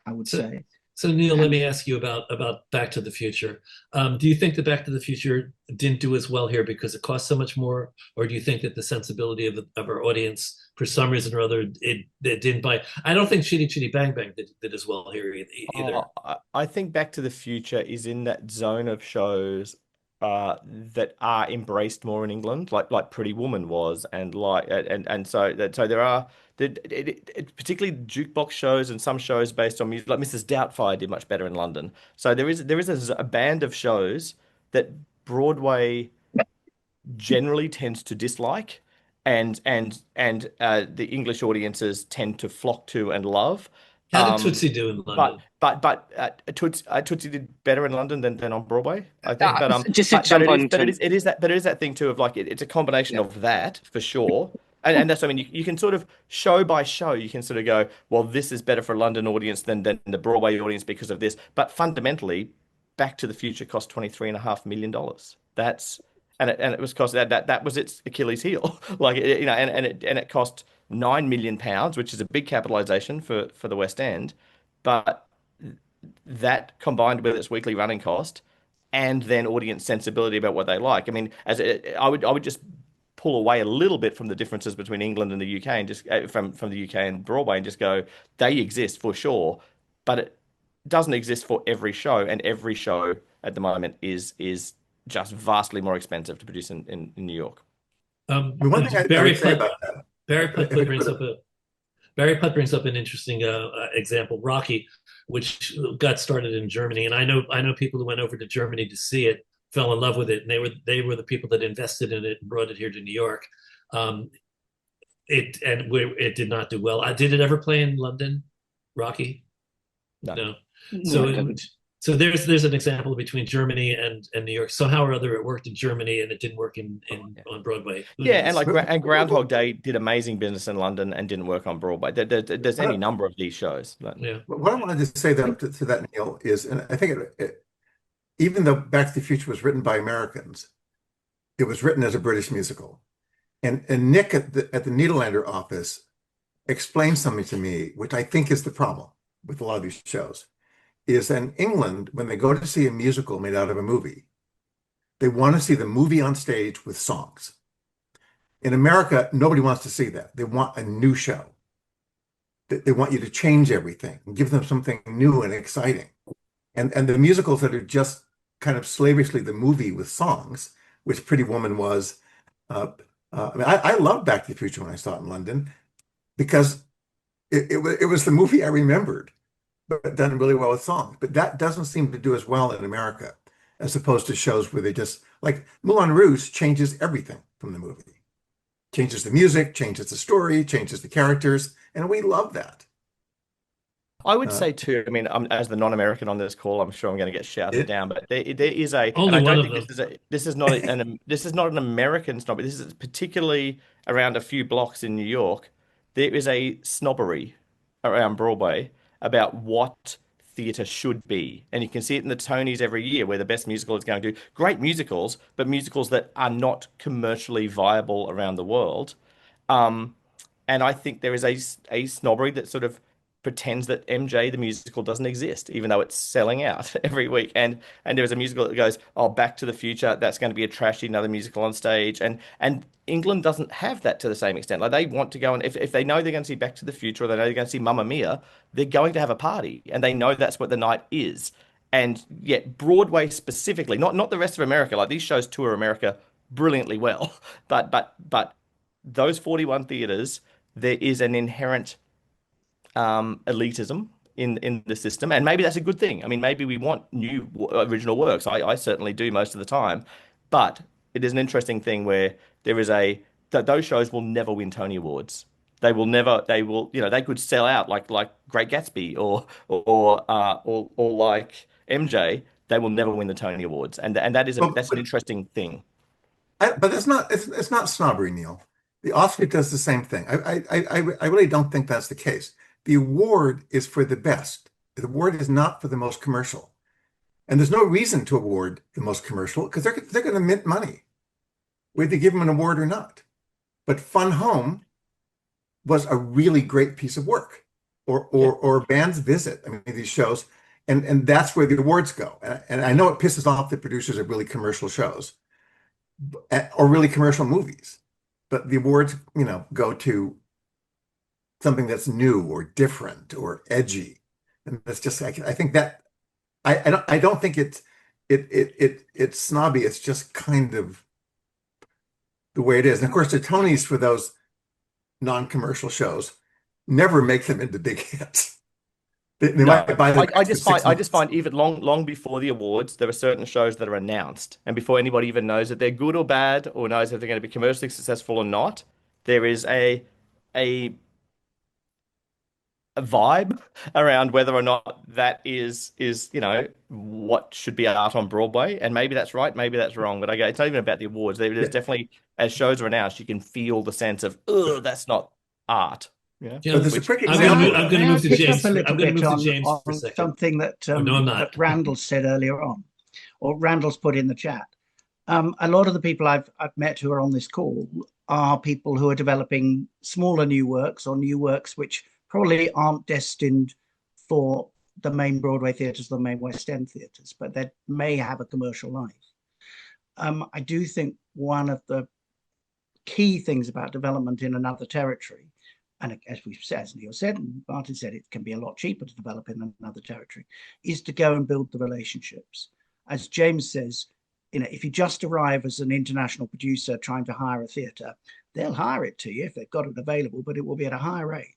B: I would say.
A: So Neil, let me ask you about Back to the Future. Do you think that Back to the Future didn't do as well here because it cost so much more, or do you think that the sensibility of our audience, for some reason or other, it didn't buy? I don't think Chitty Chitty Bang Bang did as well here either.
D: I think Back to the Future is in that zone of shows that are embraced more in England, like Pretty Woman was, and so there are particularly jukebox shows and some shows based on music, like Mrs. Doubtfire did much better in London. So there is a band of shows that Broadway generally tends to dislike, and the English audiences tend to flock to and love.
A: How did Tootsie do in London?
D: But Tootsie did better in London than on Broadway, I think.
C: Just to jump on,
D: it is that thing too of like it's a combination of that for sure. And that's, I mean, you can sort of show by show, you can sort of go, well, this is better for a London audience than the Broadway audience because of this. But fundamentally, Back to the Future cost $23.5 million. And it was cost that was its Achilles heel. Like, and it cost £9 million, which is a big capitalization for the West End. But that combined with its weekly running cost and then audience sensibility about what they like. I mean, I would just pull away a little bit from the differences between England and the UK and just from the UK and Broadway and just go, they exist for sure, but it doesn't exist for every show, and every show at the moment is just vastly more expensive to produce in New York.
E: One thing I would say about that.
A: Barry Putt brings up an interesting example, Rocky, which got started in Germany, and I know people who went over to Germany to see it, fell in love with it, and they were the people that invested in it and brought it here to New York. It did not do well. Did it ever play in London, Rocky? No. So there's an example between Germany and New York. Somehow or other, it worked in Germany and it didn't work on Broadway.
D: Yeah, and Groundhog Day did amazing business in London and didn't work on Broadway. There's any number of these shows.
A: Yeah.
E: What I wanted to say to that, Neil, is, and I think even though Back to the Future was written by Americans, it was written as a British musical. And Nick at the Nederlander office explained something to me, which I think is the problem with a lot of these shows, is in England, when they go to see a musical made out of a movie, they want to see the movie on stage with songs. In America, nobody wants to see that. They want a new show. They want you to change everything and give them something new and exciting. And the musicals that are just kind of slavishly the movie with songs, which Pretty Woman was. I loved Back to the Future when I saw it in London because it was the movie I remembered, but done really well with songs. But that doesn't seem to do as well in America, as opposed to shows where they just, like Moulin Rouge changes everything from the movie. Changes the music, changes the story, changes the characters, and we love that.
D: I would say too, I mean, as the non-American on this call, I'm sure I'm going to get shouted down, but there is a, and I don't think this is not an American snob, this is particularly around a few blocks in New York. There is a snobbery around Broadway about what theatre should be. And you can see it in the Tonys every year where the best musical is going to great musicals, but musicals that are not commercially viable around the world. And I think there is a snobbery that sort of pretends that MJ the musical doesn't exist, even though it's selling out every week. And there is a musical that goes, oh, Back to the Future, that's going to be a trashy another musical on stage. And England doesn't have that to the same extent. Like they want to go, and if they know they're going to see Back to the Future, or they know they're going to see Mamma Mia, they're going to have a party, and they know that's what the night is. And yet Broadway specifically, not the rest of America, like these shows tour America brilliantly well, but those 41 theaters, there is an inherent elitism in the system, and maybe that's a good thing. I mean, maybe we want new original works. I certainly do most of the time, but it is an interesting thing where there is that those shows will never win Tony Awards. They will never. They will. They could sell out like Great Gatsby or like MJ. They will never win the Tony Awards, and that's an interesting thing.
E: But it's not snobbery, Neil. The Oscar does the same thing. I really don't think that's the case. The award is for the best. The award is not for the most commercial. And there's no reason to award the most commercial because they're going to mint money, whether you give them an award or not. But Fun Home was a really great piece of work, or Band's Visit. I mean, these shows, and that's where the awards go. And I know it pisses off the producers of really commercial shows or really commercial movies, but the awards, go to something that's new or different or edgy, and that's just I think that I don't think it's snobby. It's just kind of the way it is. And of course, the Tonys for those non-commercial shows never make them into big hits. They
D: No,
E: might buy them
D: I
E: for
D: just
E: 6
D: find
E: months.
D: even long before the awards, there are certain shows that are announced, and before anybody even knows that they're good or bad, or knows if they're going to be commercially successful or not, there is a vibe around whether or not that is what should be art on Broadway, and maybe that's right, maybe that's wrong. But it's not even about the awards. There's
E: Yeah.
D: definitely, as shows are announced, you can feel the sense of, oh, that's not art.
A: Yeah,
E: But there's a
D: Which
E: quick
A: I'm going
E: example.
A: to I'm going
B: May
A: to
B: I
A: move to
B: pick
A: James.
B: up a
A: I'm
B: little
A: going to
B: bit
A: move to James for a second.
B: something that
A: Oh, no, I'm not.
B: that Randall said earlier on, or Randall's put in the chat. A lot of the people I've met who are on this call are people who are developing smaller new works or new works which probably aren't destined for the main Broadway theatres, the main West End theatres, but that may have a commercial life. I do think one of the key things about development in another territory, and as Neil said, and Martin said, it can be a lot cheaper to develop in another territory, is to go and build the relationships. As James says, if you just arrive as an international producer trying to hire a theatre, they'll hire it to you if they've got it available, but it will be at a higher rate.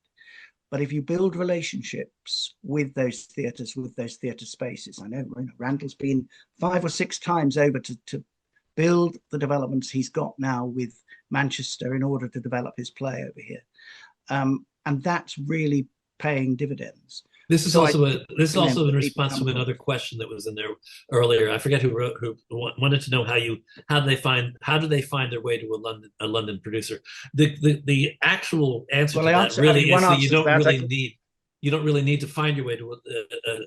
B: But if you build relationships with those theatres, with those theatre spaces, I know Randall's been 5 or 6 times over to build the developments he's got now with Manchester in order to develop his play over here. And that's really paying dividends.
A: This is
B: So
A: also
B: I
A: this is also in
B: recommend that people
A: response
B: come
A: to
B: across.
A: another question that was in there earlier. I forget who wanted to know how do they find their way to a London producer. The actual answer
B: Well,
A: to that really is that you don't really need to find your way to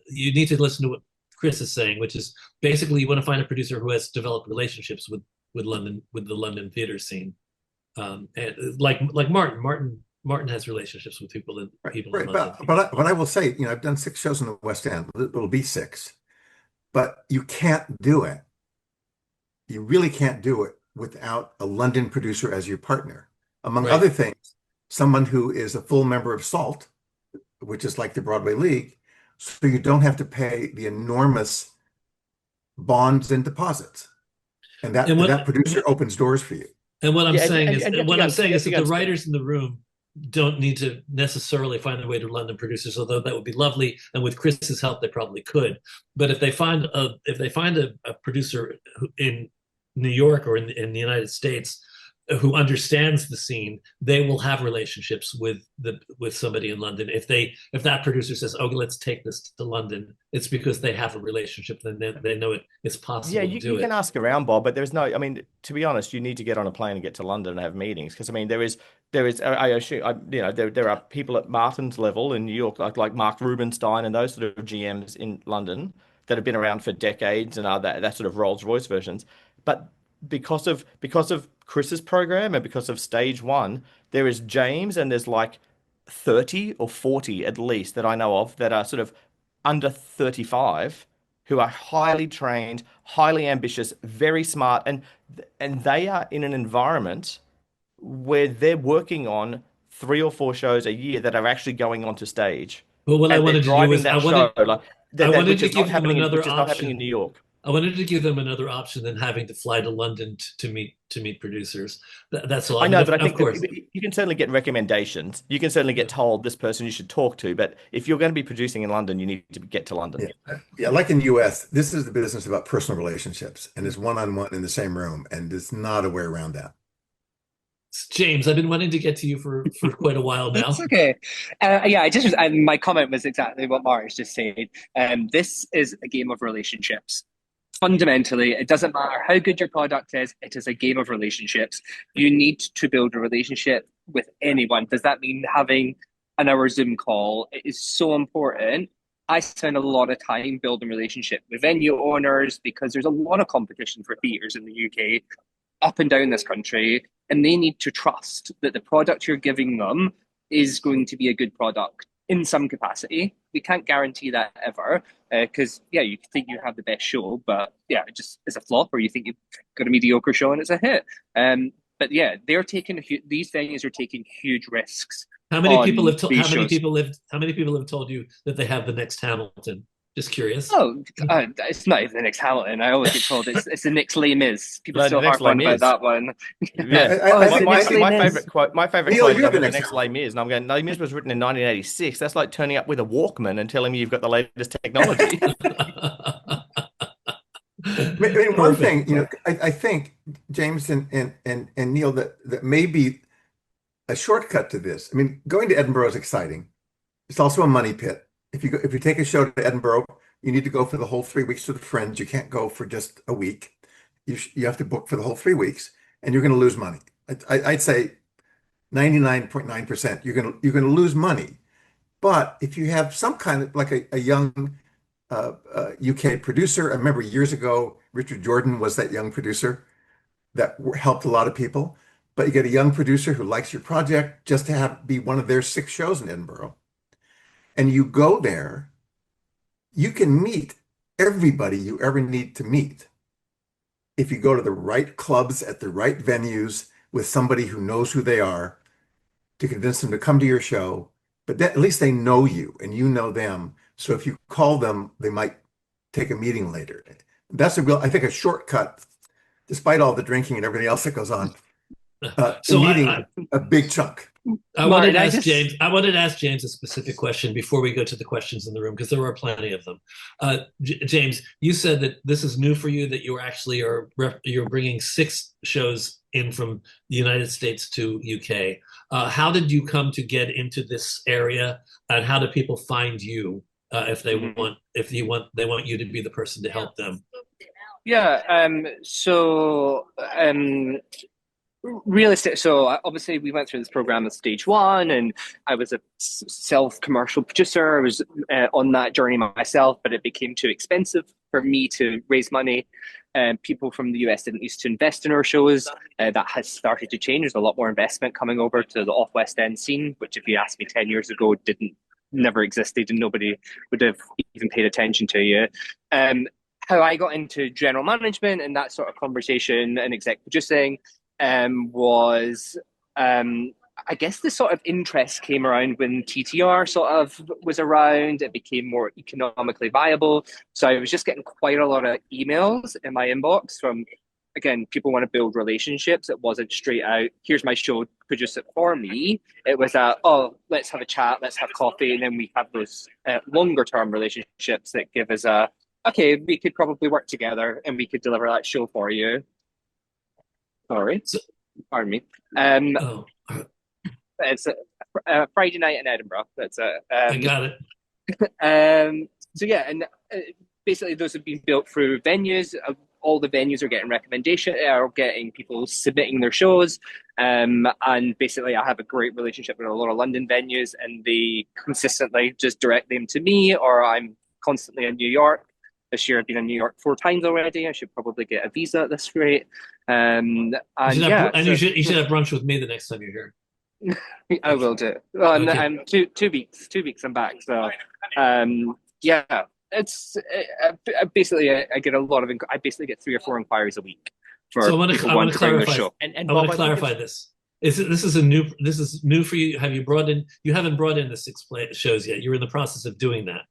A: you need to listen to what Chris is saying, which is basically you want to find a producer who has developed relationships with the London theater scene, and like Martin has relationships with people in
E: Right,
A: London.
E: but I will say, I've done 6 shows in the West End. It'll be 6, but you can't do it. You really can't do it without a London producer as your partner. Among
A: Right.
E: other things, someone who is a full member of SALT, which is like the Broadway League, so you don't have to pay the enormous bonds and deposits. And that
A: And what-
E: that producer opens doors for you.
A: And what I'm
D: Yeah,
A: saying
D: and
A: is,
D: you have to
A: what
D: go-
A: I'm saying
D: you have
A: is
D: to
A: that
D: go
A: the
D: and
A: writers in the room don't need to necessarily find their way to London producers, although that would be lovely. And with Chris's help, they probably could. But if they find a producer in New York or in the United States who understands the scene, they will have relationships with somebody in London. If that producer says, "Oh, let's take this to London," it's because they have a relationship. Then they know it's possible
D: Yeah,
A: to do
D: you
A: it.
D: can ask around, Bob, but I mean, to be honest, you need to get on a plane and get to London and have meetings because I mean, there is, I assume, there are people at Martin's level in New York, like Mark Rubenstein and those sort of GMs in London that have been around for decades and are that sort of Rolls-Royce versions. But because of Chris's program and because of stage one, there is James and there's like 30 or 40 at least that I know of that are sort of under 35 who are highly trained, highly ambitious, very smart, and they are in an environment where they're working on 3 or 4 shows a year that are actually going onto stage.
A: But what I
D: And they're
A: wanted to do
D: driving
A: is
D: that show, like
A: wanted
D: which
A: to
D: is not
A: give them
D: happening
A: another
D: which is not happening in
A: option.
D: New York.
A: I wanted to give them another option than having to fly to London to meet producers. That's all.
D: I know, but I
A: of
D: think
A: course.
D: you can certainly get recommendations. You can certainly get told this person you should talk to. But if you're going to be producing in London, you need to get to London.
E: Yeah, like in the US, this is the business about personal relationships, and it's one-on-one in the same room, and there's not a way around that.
A: James, I've been wanting to get to you for quite a while now.
C: That's okay. Yeah, my comment was exactly what Mark's just said. This is a game of relationships. fundamentally, it doesn't matter how good your product is, it is a game of relationships. You need to build a relationship with anyone. Does that mean having an hour Zoom call? It is so important. I spend a lot of time building relationship with venue owners because there's a lot of competition for theatres in the UK, up and down this country, and they need to trust that the product you're giving them is going to be a good product in some capacity. We can't guarantee that ever, because you think you have the best show, but it just is a flop, or you think you've got a mediocre show and it's a hit. But they're taking these venues are taking huge risks.
A: How many people have told you that they have the next Hamilton? Just curious.
C: Oh, it's not even the next Hamilton. I always get told it's the next Les Mis. People
D: No,
C: still
D: the next
C: harp on
D: Les
C: about
D: Mis.
C: that one.
D: Yeah. My favorite quote
E: Neil,
D: is
E: you're the
D: the
E: next
D: next Les Mis, and I'm going, Les Mis was written in 1986. That's like turning up with a Walkman and telling me you've got the latest technology.
E: I mean, one thing, I think, James and Neil, that may be a shortcut to this. I mean, going to Edinburgh is exciting. It's also a money pit. If you take a show to Edinburgh, you need to go for the whole 3 weeks with friends. You can't go for just a week. You have to book for the whole 3 weeks, and you're going to lose money. I'd say 99.9% you're going to lose money. But if you have some kind of like a young UK producer, I remember years ago, Richard Jordan was that young producer that helped a lot of people. But you get a young producer who likes your project just to be one of their 6 shows in Edinburgh. And you go there, you can meet everybody you ever need to meet if you go to the right clubs at the right venues with somebody who knows who they are to convince them to come to your show. But at least they know you and you know them. So if you call them, they might take a meeting later. That's I think, a shortcut, despite all the drinking and everything else that goes on.
A: So
E: meeting a big chunk.
A: I wanted to ask James a specific question before we go to the questions in the room, because there are plenty of them. James, you said that this is new for you, that you actually you're bringing 6 shows in from the United States to UK. How did you come to get into this area, and how do people find you if they want you to be the person to help them?
C: Realistic. So obviously we went through this program at stage 1, and I was a self-commercial producer. I was on that journey myself, but it became too expensive for me to raise money. People from the US didn't used to invest in our shows. That has started to change. There's a lot more investment coming over to the off-West End scene, which if you asked me 10 years ago, never existed, and nobody would have even paid attention to you. How I got into general management and that sort of conversation and exec producing was I guess the sort of interest came around when TTR sort of was around. It became more economically viable. So I was just getting quite a lot of emails in my inbox from, again, people want to build relationships. It wasn't straight out, here's my show, produce it for me. It was let's have a chat, let's have coffee, and then we have those longer term relationships that give us okay, we could probably work together and we could deliver that show for you. Sorry, pardon me. It's a Friday night in Edinburgh. That's
A: I got it.
C: Basically those have been built through venues. All the venues are getting getting people submitting their shows. And basically I have a great relationship with a lot of London venues, and they consistently just direct them to me, or I'm constantly in New York. This year I've been in New York 4 times already. I should probably get a visa at this rate. You should
A: have brunch with me the next time you're here.
C: I will do. Well,
A: Okay.
C: I'm 2 weeks. 2 weeks I'm back. So, it's basically I get a lot of. I basically get 3 or 4 inquiries a week for
A: So I want
C: people
A: to
C: wanting to bring their
A: clarify.
C: show.
D: And
A: I want
D: Bob,
A: to clarify this. This is new for you. Have you brought in? You haven't brought in the 6 shows yet. You're in the process of doing that.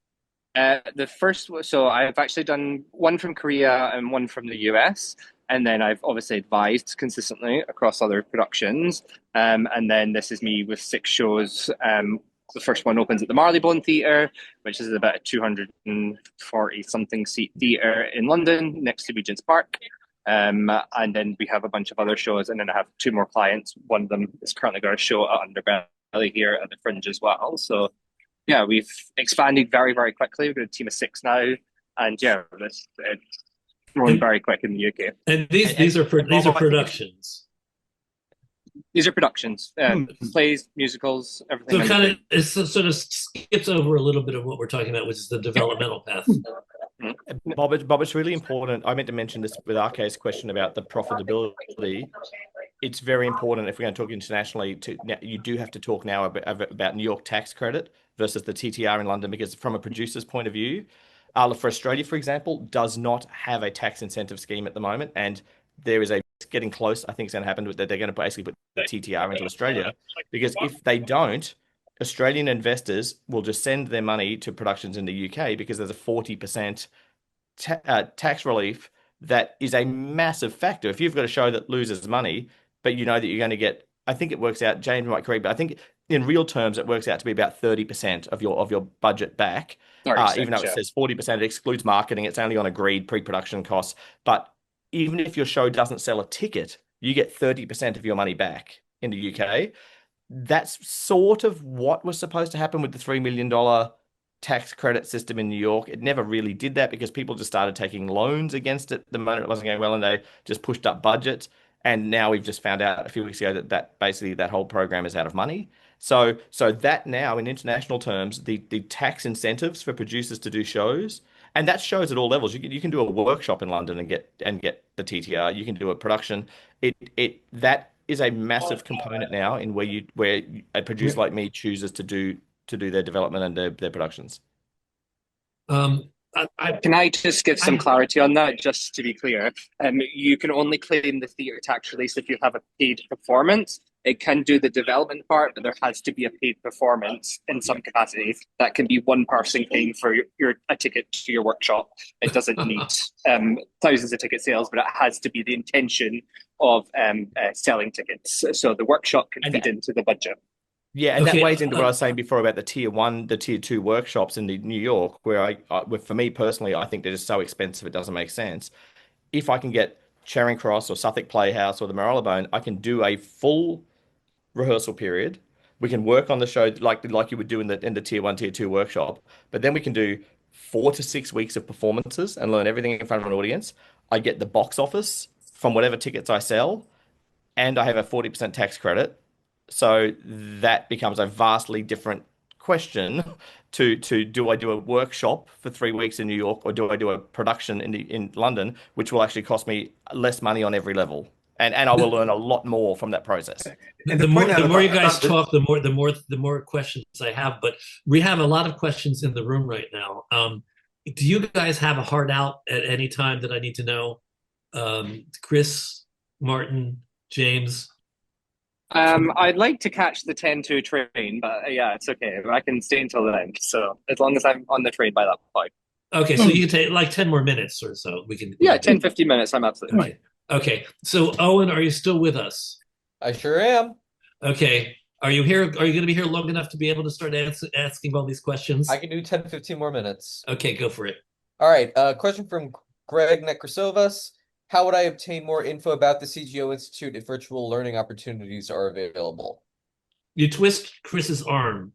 C: The first, so I've actually done 1 from Korea and 1 from the US, and then I've obviously advised consistently across other productions. And then this is me with 6 shows. The first one opens at the Marylebone Theatre, which is about a 240 something seat theatre in London next to Regent's Park. And then we have a bunch of other shows, and then I have 2 more clients. One of them is currently got a show at Underbelly here at the Fringe as well. So yeah, we've expanded very, very quickly. We've got a team of 6 now, and growing very quick in the UK.
A: And these are productions.
C: These are productions, plays, musicals, everything.
A: So kind of it sort of skips over a little bit of what we're talking about, which is the developmental path.
D: Bob, it's really important. I meant to mention this with RK's question about the profitability. It's very important if we're going to talk internationally. You do have to talk now about New York tax credit versus the TTR in London, because from a producer's point of view, for Australia, for example, does not have a tax incentive scheme at the moment, and there is it's getting close. I think it's going to happen that they're going to basically put the TTR into Australia, because if they don't, Australian investors will just send their money to productions in the UK because there's a 40% tax relief that is a massive factor. If you've got a show that loses money, but you know that you're going to get, I think it works out, James might correct, but I think in real terms it works out to be about 30% of your budget back. Even though it says 40%, it excludes marketing. It's only on agreed pre-production costs. But even if your show doesn't sell a ticket, you get 30% of your money back in the UK. That's sort of what was supposed to happen with the $3 million tax credit system in New York. It never really did that because people just started taking loans against it the moment it wasn't going well, and they just pushed up budgets. And now we've just found out a few weeks ago that basically that whole program is out of money. So that now, in international terms, the tax incentives for producers to do shows, and that shows at all levels. You can do a workshop in London and get the TTR. You can do a production. That is a massive component now in where a producer like me chooses to do their development and their productions.
C: Can I just give some clarity on that, just to be clear? You can only claim the theatre tax release if you have a paid performance. It can do the development part, but there has to be a paid performance in some capacity. That can be one person paying for a ticket to your workshop. It doesn't need thousands of ticket sales, but it has to be the intention of selling tickets. So the workshop can feed into the budget.
D: Yeah, and that weighs into what I was saying before about the tier 1, the tier 2 workshops in New York, where for me personally, I think they're just so expensive it doesn't make sense. If I can get Charing Cross or Suffolk Playhouse or the Marylebone, I can do a full rehearsal period. We can work on the show like you would do in the tier 1, tier 2 workshop, but then we can do 4 to 6 weeks of performances and learn everything in front of an audience. I get the box office from whatever tickets I sell, and I have a 40% tax credit. So that becomes a vastly different question to do I do a workshop for 3 weeks in New York, or do I do a production in London, which will actually cost me less money on every level, and I will learn a lot more from that process.
A: And the more you guys talk, the more questions I have. But we have a lot of questions in the room right now. Do you guys have a hard out at any time that I need to know? Chris, Martin, James.
C: I'd like to catch the 10-2 train, but yeah, it's okay. I can stay until the end. So as long as I'm on the train by that point.
A: Okay, so you can take like 10 more minutes or so. We can.
C: Yeah, 10, 15 minutes. I'm absolutely
A: fine. Okay, so Owen, are you still with us?
F: I sure am.
A: Okay, are you here? Are you going to be here long enough to be able to start asking all these questions?
F: I can do 10, 15 more minutes.
A: Okay, go for it.
F: All right, question from Greg Nekrasovas. How would I obtain more info about the CGO Institute if virtual learning opportunities are available?
A: You twist Chris's arm.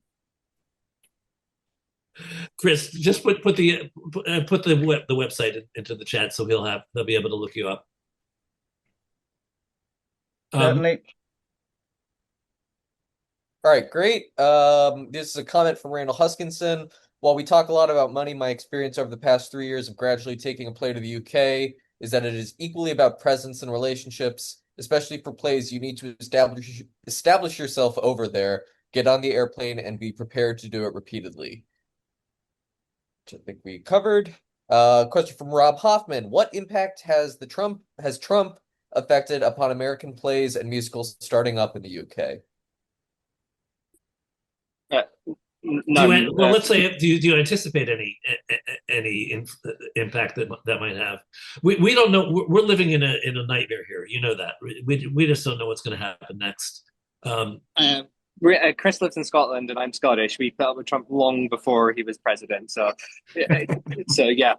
A: Chris, just put the website into the chat so they'll be able to look you up.
B: Certainly.
F: All right, great. This is a comment from Randall Huskinson. While we talk a lot about money, my experience over the past 3 years of gradually taking a play to the UK is that it is equally about presence and relationships. Especially for plays, you need to establish yourself over there, get on the airplane, and be prepared to do it repeatedly. Which I think we covered. Question from Rob Hoffman: what impact has Trump affected upon American plays and musicals starting up in the UK?
A: Well, let's say, do you anticipate any impact that might have? We don't know. We're living in a nightmare here. You know that. We just don't know what's going to happen next.
C: Chris lives in Scotland and I'm Scottish. We put up with Trump long before he was president. So yeah,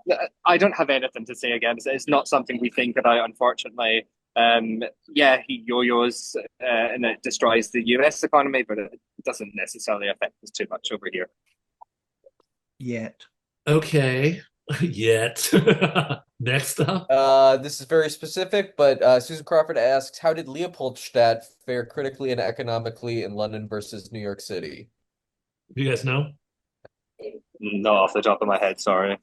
C: I don't have anything to say again. It's not something we think about, unfortunately. Yeah, he yo-yos and it destroys the US economy, but it doesn't necessarily affect us too much over here.
B: Yet.
A: Okay. Yet. Next up,
F: This is very specific, but Susan Crawford asks, how did Leopoldstadt fare critically and economically in London versus New York City?
A: do you guys know?
G: Not off the top of my head, sorry.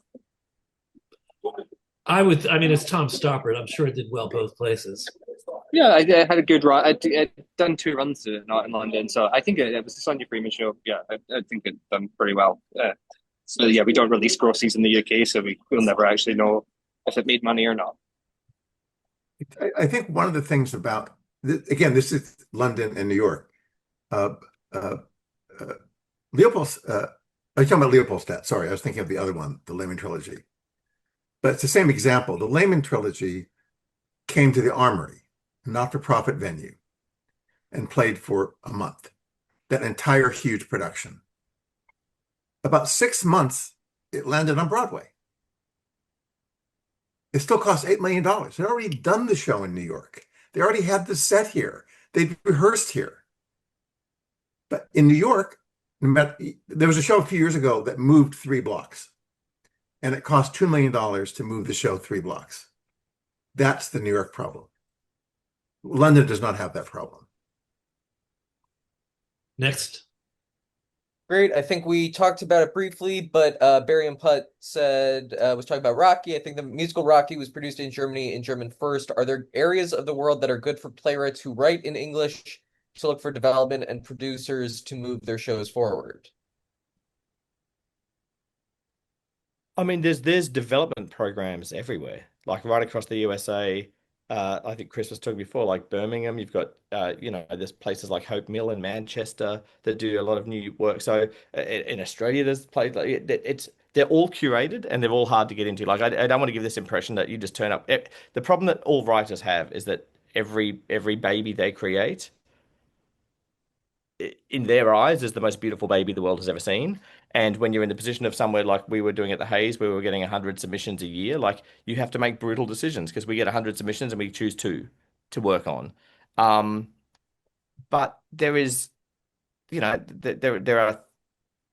A: I mean, it's Tom Stoppard. I'm sure it did well both places.
C: Yeah, I had a good run. I'd done 2 runs to it, not in London, so I think it was the Sonia Freeman show. Yeah, I think it done pretty well. So yeah, we don't release grosses in the UK, so we'll never actually know if it made money or not.
E: I think one of the things about, again, this is London and New York. Leopold's, are you talking about Leopoldstadt? Sorry, I was thinking of the other one, the Lehman Trilogy. But it's the same example. The Lehman Trilogy came to the Armory, a not-for-profit venue, and played for a month. That entire huge production. About 6 months, it landed on Broadway. It still cost $8 million. They'd already done the show in New York. They already had the set here. They'd rehearsed here. But in New York, there was a show a few years ago that moved 3 blocks. And it cost $2 million to move the show 3 blocks. That's the New York problem. London does not have that problem.
A: Next.
F: Great. I think we talked about it briefly, but Barry and Putt said, was talking about Rocky. I think the musical Rocky was produced in Germany in German first. Are there areas of the world that are good for playwrights who write in English to look for development and producers to move their shows forward?
D: I mean, there's development programs everywhere, like right across the USA. I think Chris was talking before, like Birmingham. You've got, there's places like Hope Mill in Manchester that do a lot of new work. So in Australia, there's places like they're all curated and they're all hard to get into. Like I don't want to give this impression that you just turn up. The problem that all writers have is that every baby they create, in their eyes, is the most beautiful baby the world has ever seen. And when you're in the position of somewhere like we were doing at the Hayes, where we were getting 100 submissions a year, like you have to make brutal decisions because we get 100 submissions and we choose 2 to work on. But there is, there are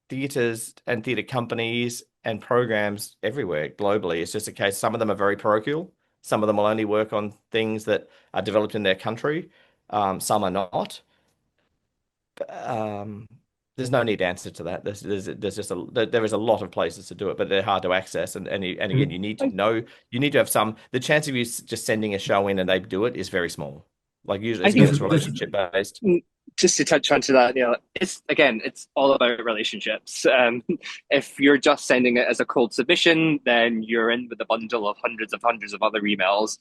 D: theaters and theater companies and programs everywhere globally. It's just a case, some of them are very parochial. Some of them will only work on things that are developed in their country. Some are not. There's no neat answer to that. There is a lot of places to do it, but they're hard to access. And again, you need to know, you need to have some. The chance of you just sending a show in and they do it is very small. Like usually, it's relationship based.
C: Just to touch onto that, it's all about relationships. If you're just sending it as a cold submission, then you're in with a bundle of hundreds of other emails.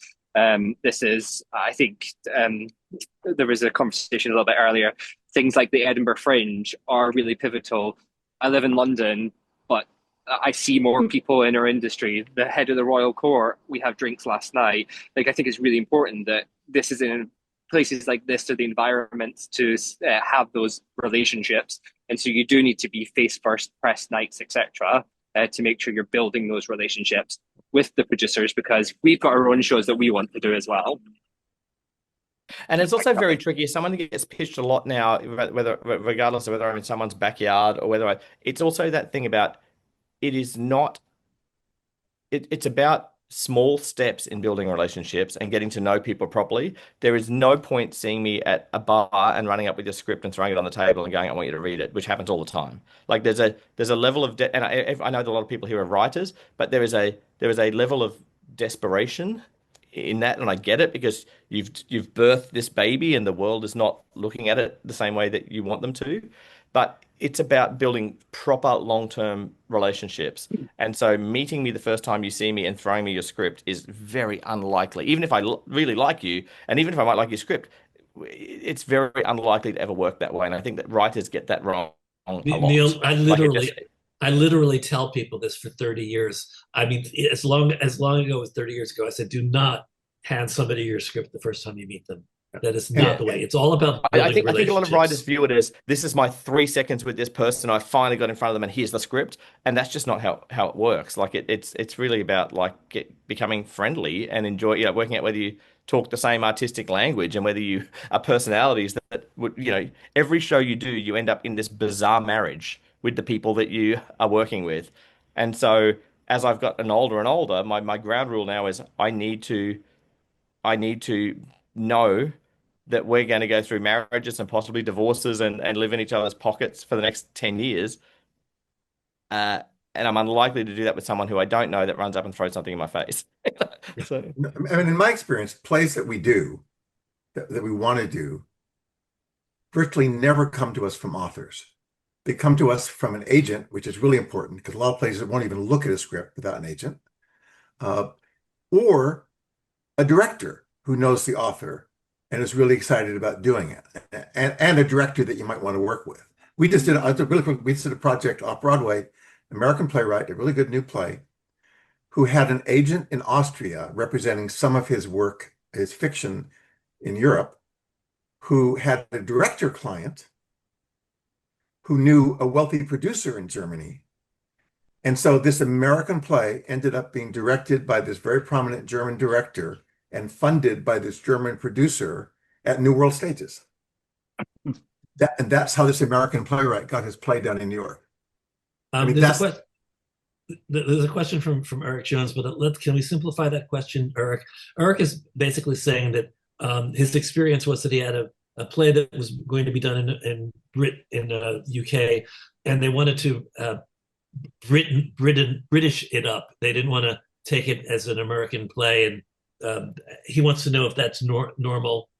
C: This is, I think, there was a conversation a little bit earlier. Things like the Edinburgh Fringe are really pivotal. I live in London, but I see more people in our industry. The head of the Royal Court, we have drinks last night. Like, I think it's really important that this is in places like this are the environments to have those relationships. And so you do need to be face first, press nights, etc., to make sure you're building those relationships with the producers, because we've got our own shows that we want to do as well.
D: And it's also very tricky. Someone gets pitched a lot now, regardless of whether I'm in someone's backyard or whether it's also that thing about it's about small steps in building relationships and getting to know people properly. There is no point seeing me at a bar and running up with your script and throwing it on the table and going, I want you to read it, which happens all the time. Like there's a level of, and I know that a lot of people here are writers, but there is a level of desperation in that, and I get it, because you've birthed this baby and the world is not looking at it the same way that you want them to. But it's about building proper long-term relationships. And so meeting me the first time you see me and throwing me your script is very unlikely. Even if I really like you, and even if I might like your script, it's very unlikely to ever work that way. And I think that writers get that wrong a lot.
A: Neil, I literally tell people this for 30 years. I mean, as long ago as 30 years ago, I said, do not hand somebody your script the first time you meet them. That is not the way. It's all about building
D: I think a lot of writers view it as, this is my 3 seconds with this person. I finally got in front of them and here's the script. And that's just not how it works. Like it's really about becoming friendly and enjoy, working out whether you talk the same artistic language and whether you are personalities that would, every show you do, you end up in this bizarre marriage with the people that you are working with. And so as I've gotten older and older, my ground rule now is I need to know that we're going to go through marriages and possibly divorces and live in each other's pockets for the next 10 years. And I'm unlikely to do that with someone who I don't know that runs up and throws something in my face. So,
E: I mean, in my experience, plays that we do, that we want to do, virtually never come to us from authors. They come to us from an agent, which is really important because a lot of places won't even look at a script without an agent, or a director who knows the author and is really excited about doing it, and a director that you might want to work with. We just did a project off-Broadway, American playwright, a really good new play, who had an agent in Austria representing some of his work, his fiction in Europe, who had a director client who knew a wealthy producer in Germany. And so this American play ended up being directed by this very prominent German director and funded by this German producer at New World Stages. And that's how this American playwright got his play done in New York. I mean,
A: there's a question from Eric Jones, but can we simplify that question, Eric? Eric is basically saying that his experience was that he had a play that was going to be done in UK, and they wanted to British it up. They didn't want to take it as an American play, and he wants to know if that's normal.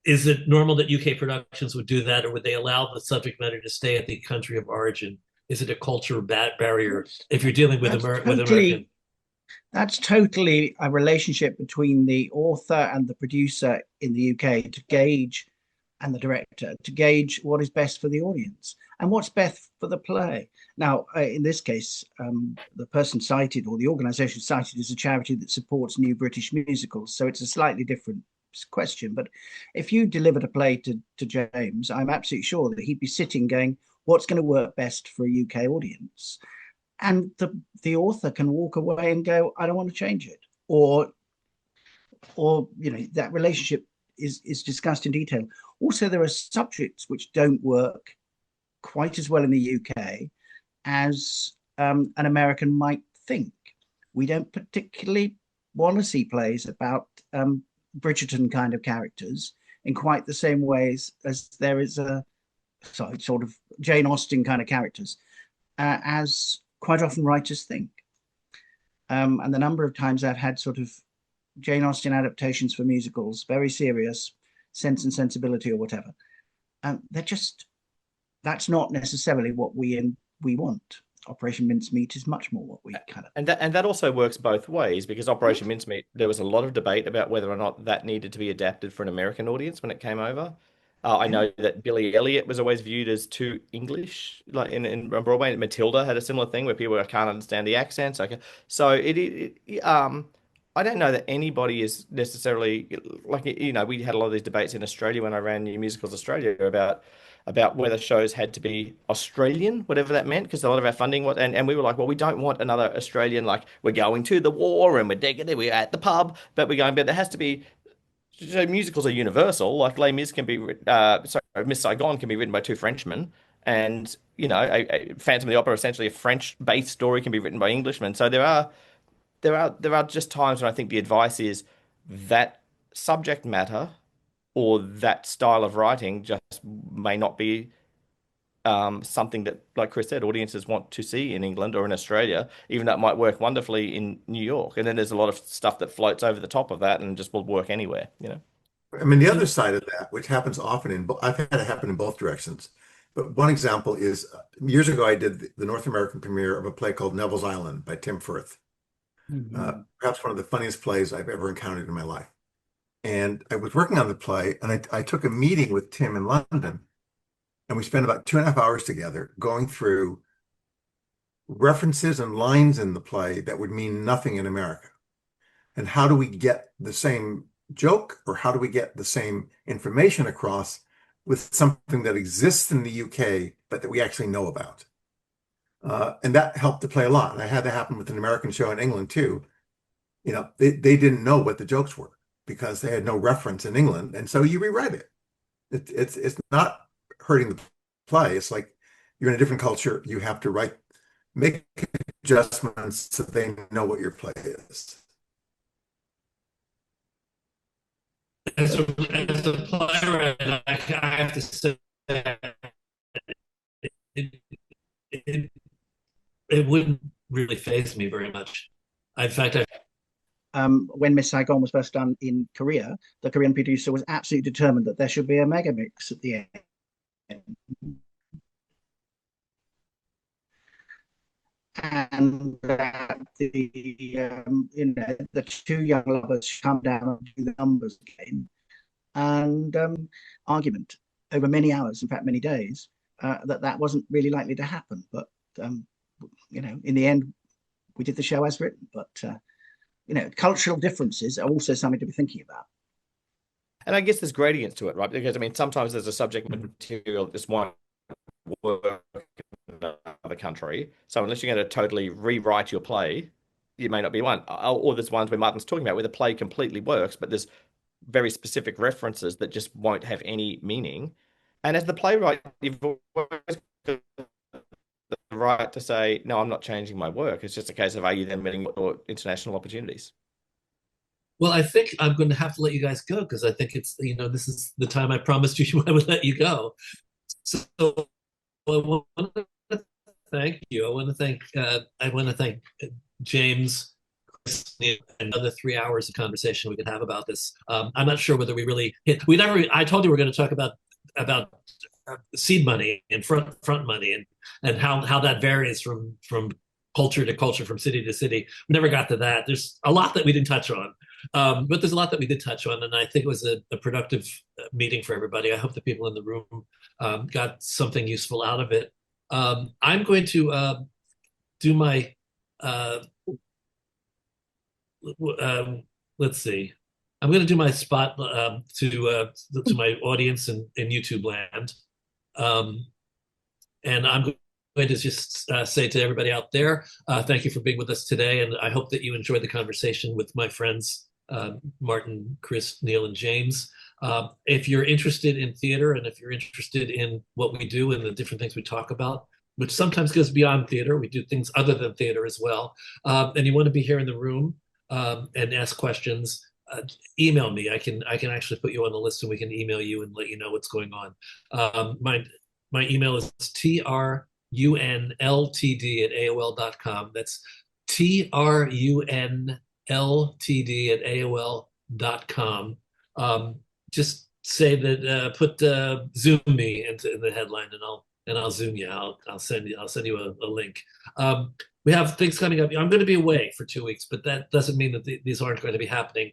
A: Is it normal that UK productions would do that, or would they allow the subject matter to stay at the country of origin? Is it a cultural barrier if you're dealing with American?
B: That's totally a relationship between the author and the producer in the UK to gauge, and the director to gauge what is best for the audience and what's best for the play. Now, in this case, the person cited, or the organization cited, is a charity that supports new British musicals. So it's a slightly different question. But if you delivered a play to James, I'm absolutely sure that he'd be sitting going, what's going to work best for a UK audience? And the author can walk away and go, I don't want to change it. Or that relationship is discussed in detail. Also, there are subjects which don't work quite as well in the UK as an American might think. We don't particularly want to see plays about Bridgerton kind of characters in quite the same ways as there is sort of Jane Austen kind of characters, as quite often writers think. And the number of times I've had sort of Jane Austen adaptations for musicals, very serious, Sense and Sensibility or whatever, that's not necessarily what we want. Operation Mincemeat is much more what we kind of...
D: And that also works both ways, because Operation Mincemeat, there was a lot of debate about whether or not that needed to be adapted for an American audience when it came over. I know that Billy Elliot was always viewed as too English, like in Broadway. Matilda had a similar thing where people can't understand the accents. Okay, so I don't know that anybody is necessarily like, we had a lot of these debates in Australia when I ran New Musicals Australia about whether shows had to be Australian, whatever that meant, because a lot of our funding was, and we were like, well, we don't want another Australian, like we're going to the war and we're at the pub, but there has to be. So musicals are universal. Like Les Mis can be, Miss Saigon can be written by two Frenchmen, and Phantom of the Opera, essentially a French-based story, can be written by Englishmen. So there are just times when I think the advice is that subject matter or that style of writing just may not be something that, like Chris said, audiences want to see in England or in Australia, even though it might work wonderfully in New York. And then there's a lot of stuff that floats over the top of that and just will work anywhere,
E: I mean, the other side of that, which happens often I've had it happen in both directions. But one example is years ago, I did the North American premiere of a play called Neville's Island by Tim Firth. Perhaps one of the funniest plays I've ever encountered in my life. And I was working on the play, and I took a meeting with Tim in London, and we spent about 2.5 hours together going through references and lines in the play that would mean nothing in America. And how do we get the same joke, or how do we get the same information across with something that exists in the UK, but that we actually know about? And that helped the play a lot. And I had that happen with an American show in England too. They didn't know what the jokes were because they had no reference in England. And so you rewrite it. It's not hurting the play. It's like you're in a different culture. You have to write make adjustments so they know what your play is.
A: As a playwright, I have to say it, it, it wouldn't really faze me very much. In fact,
B: when Miss Saigon was first done in Korea, the Korean producer was absolutely determined that there should be a mega mix at the end. And that the two young lovers come down and do the numbers again, and argument over many hours, in fact many days, that wasn't really likely to happen. But in the end, we did the show as written. But cultural differences are also something to be thinking about.
D: And I guess there's gradients to it, right? Because I mean, sometimes there's a subject material that just won't work in another country. So unless you're going to totally rewrite your play, you may not be one. Or there's ones where Martin's talking about where the play completely works, but there's very specific references that just won't have any meaning. And as the playwright, you've always got the right to say, no, I'm not changing my work. It's just a case of, are you then meeting international opportunities?
A: well, I think I'm going to have to let you guys go because I think it's, this is the time I promised you I would let you go. So I want to thank you. I want to thank James, Chris, another 3 hours of conversation we could have about this. I'm not sure whether we really hit. I told you we're going to talk about seed money and front money and how that varies from culture to culture, from city to city. We never got to that. There's a lot that we didn't touch on, but there's a lot that we did touch on, and I think it was a productive meeting for everybody. I hope the people in the room got something useful out of it. I'm going to do my let's see. I'm going to do my spot to my audience in YouTube land, and I'm going to just say to everybody out there, thank you for being with us today, and I hope that you enjoyed the conversation with my friends Martin, Chris, Neil, and James. If you're interested in theater and if you're interested in what we do and the different things we talk about, which sometimes goes beyond theater, we do things other than theater as well, and you want to be here in the room and ask questions, email me. I can actually put you on the list and we can email you and let you know what's going on. My email is trunltd@aol.com. That's trunltd@aol.com. Just say that put Zoom me in the headline, and I'll Zoom you. I'll send you a link. We have things coming up. I'm going to be away for 2 weeks, but that doesn't mean that these aren't going to be happening.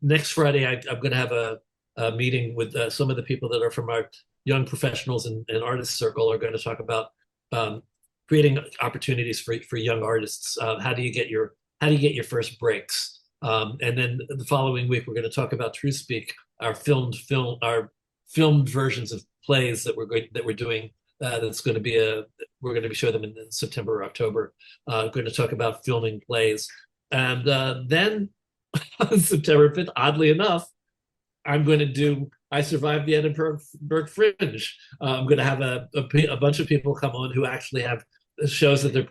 A: Next Friday, I'm going to have a meeting with some of the people that are from our young professionals and artist circle are going to talk about creating opportunities for young artists. How do you get your first breaks? And then the following week, we're going to talk about TRU Speak, our filmed versions of plays that we're doing. That's going to be we're going to be showing them in September or October. Going to talk about filming plays, and then on September 5th, oddly enough, I'm going to do I Survived the Edinburgh Fringe. I'm going to have a bunch of people come on who actually have shows that they're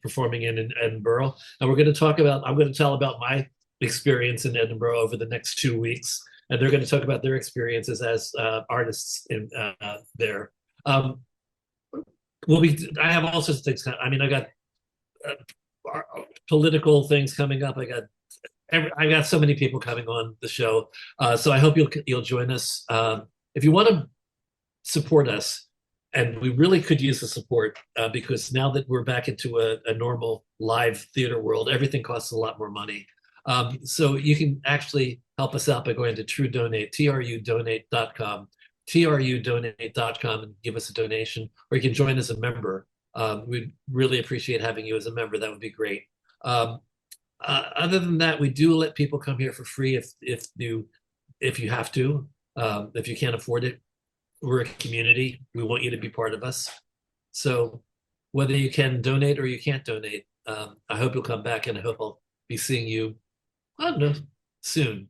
A: performing in Edinburgh, and we're going to talk about. I'm going to tell about my experience in Edinburgh over the next 2 weeks, and they're going to talk about their experiences as artists in there. I have all sorts of things. I mean, I got political things coming up. I got so many people coming on the show. So I hope you'll join us. If you want to support us, and we really could use the support because now that we're back into a normal live theater world, everything costs a lot more money. So you can actually help us out by going to TRUDonate, trudonate.com. trudonate.com and give us a donation, or you can join as a member. We'd really appreciate having you as a member. That would be great. Other than that, we do let people come here for free if you have to. If you can't afford it, we're a community. We want you to be part of us. So whether you can donate or you can't donate, I hope you'll come back, and I hope I'll be seeing you, I don't know, soon.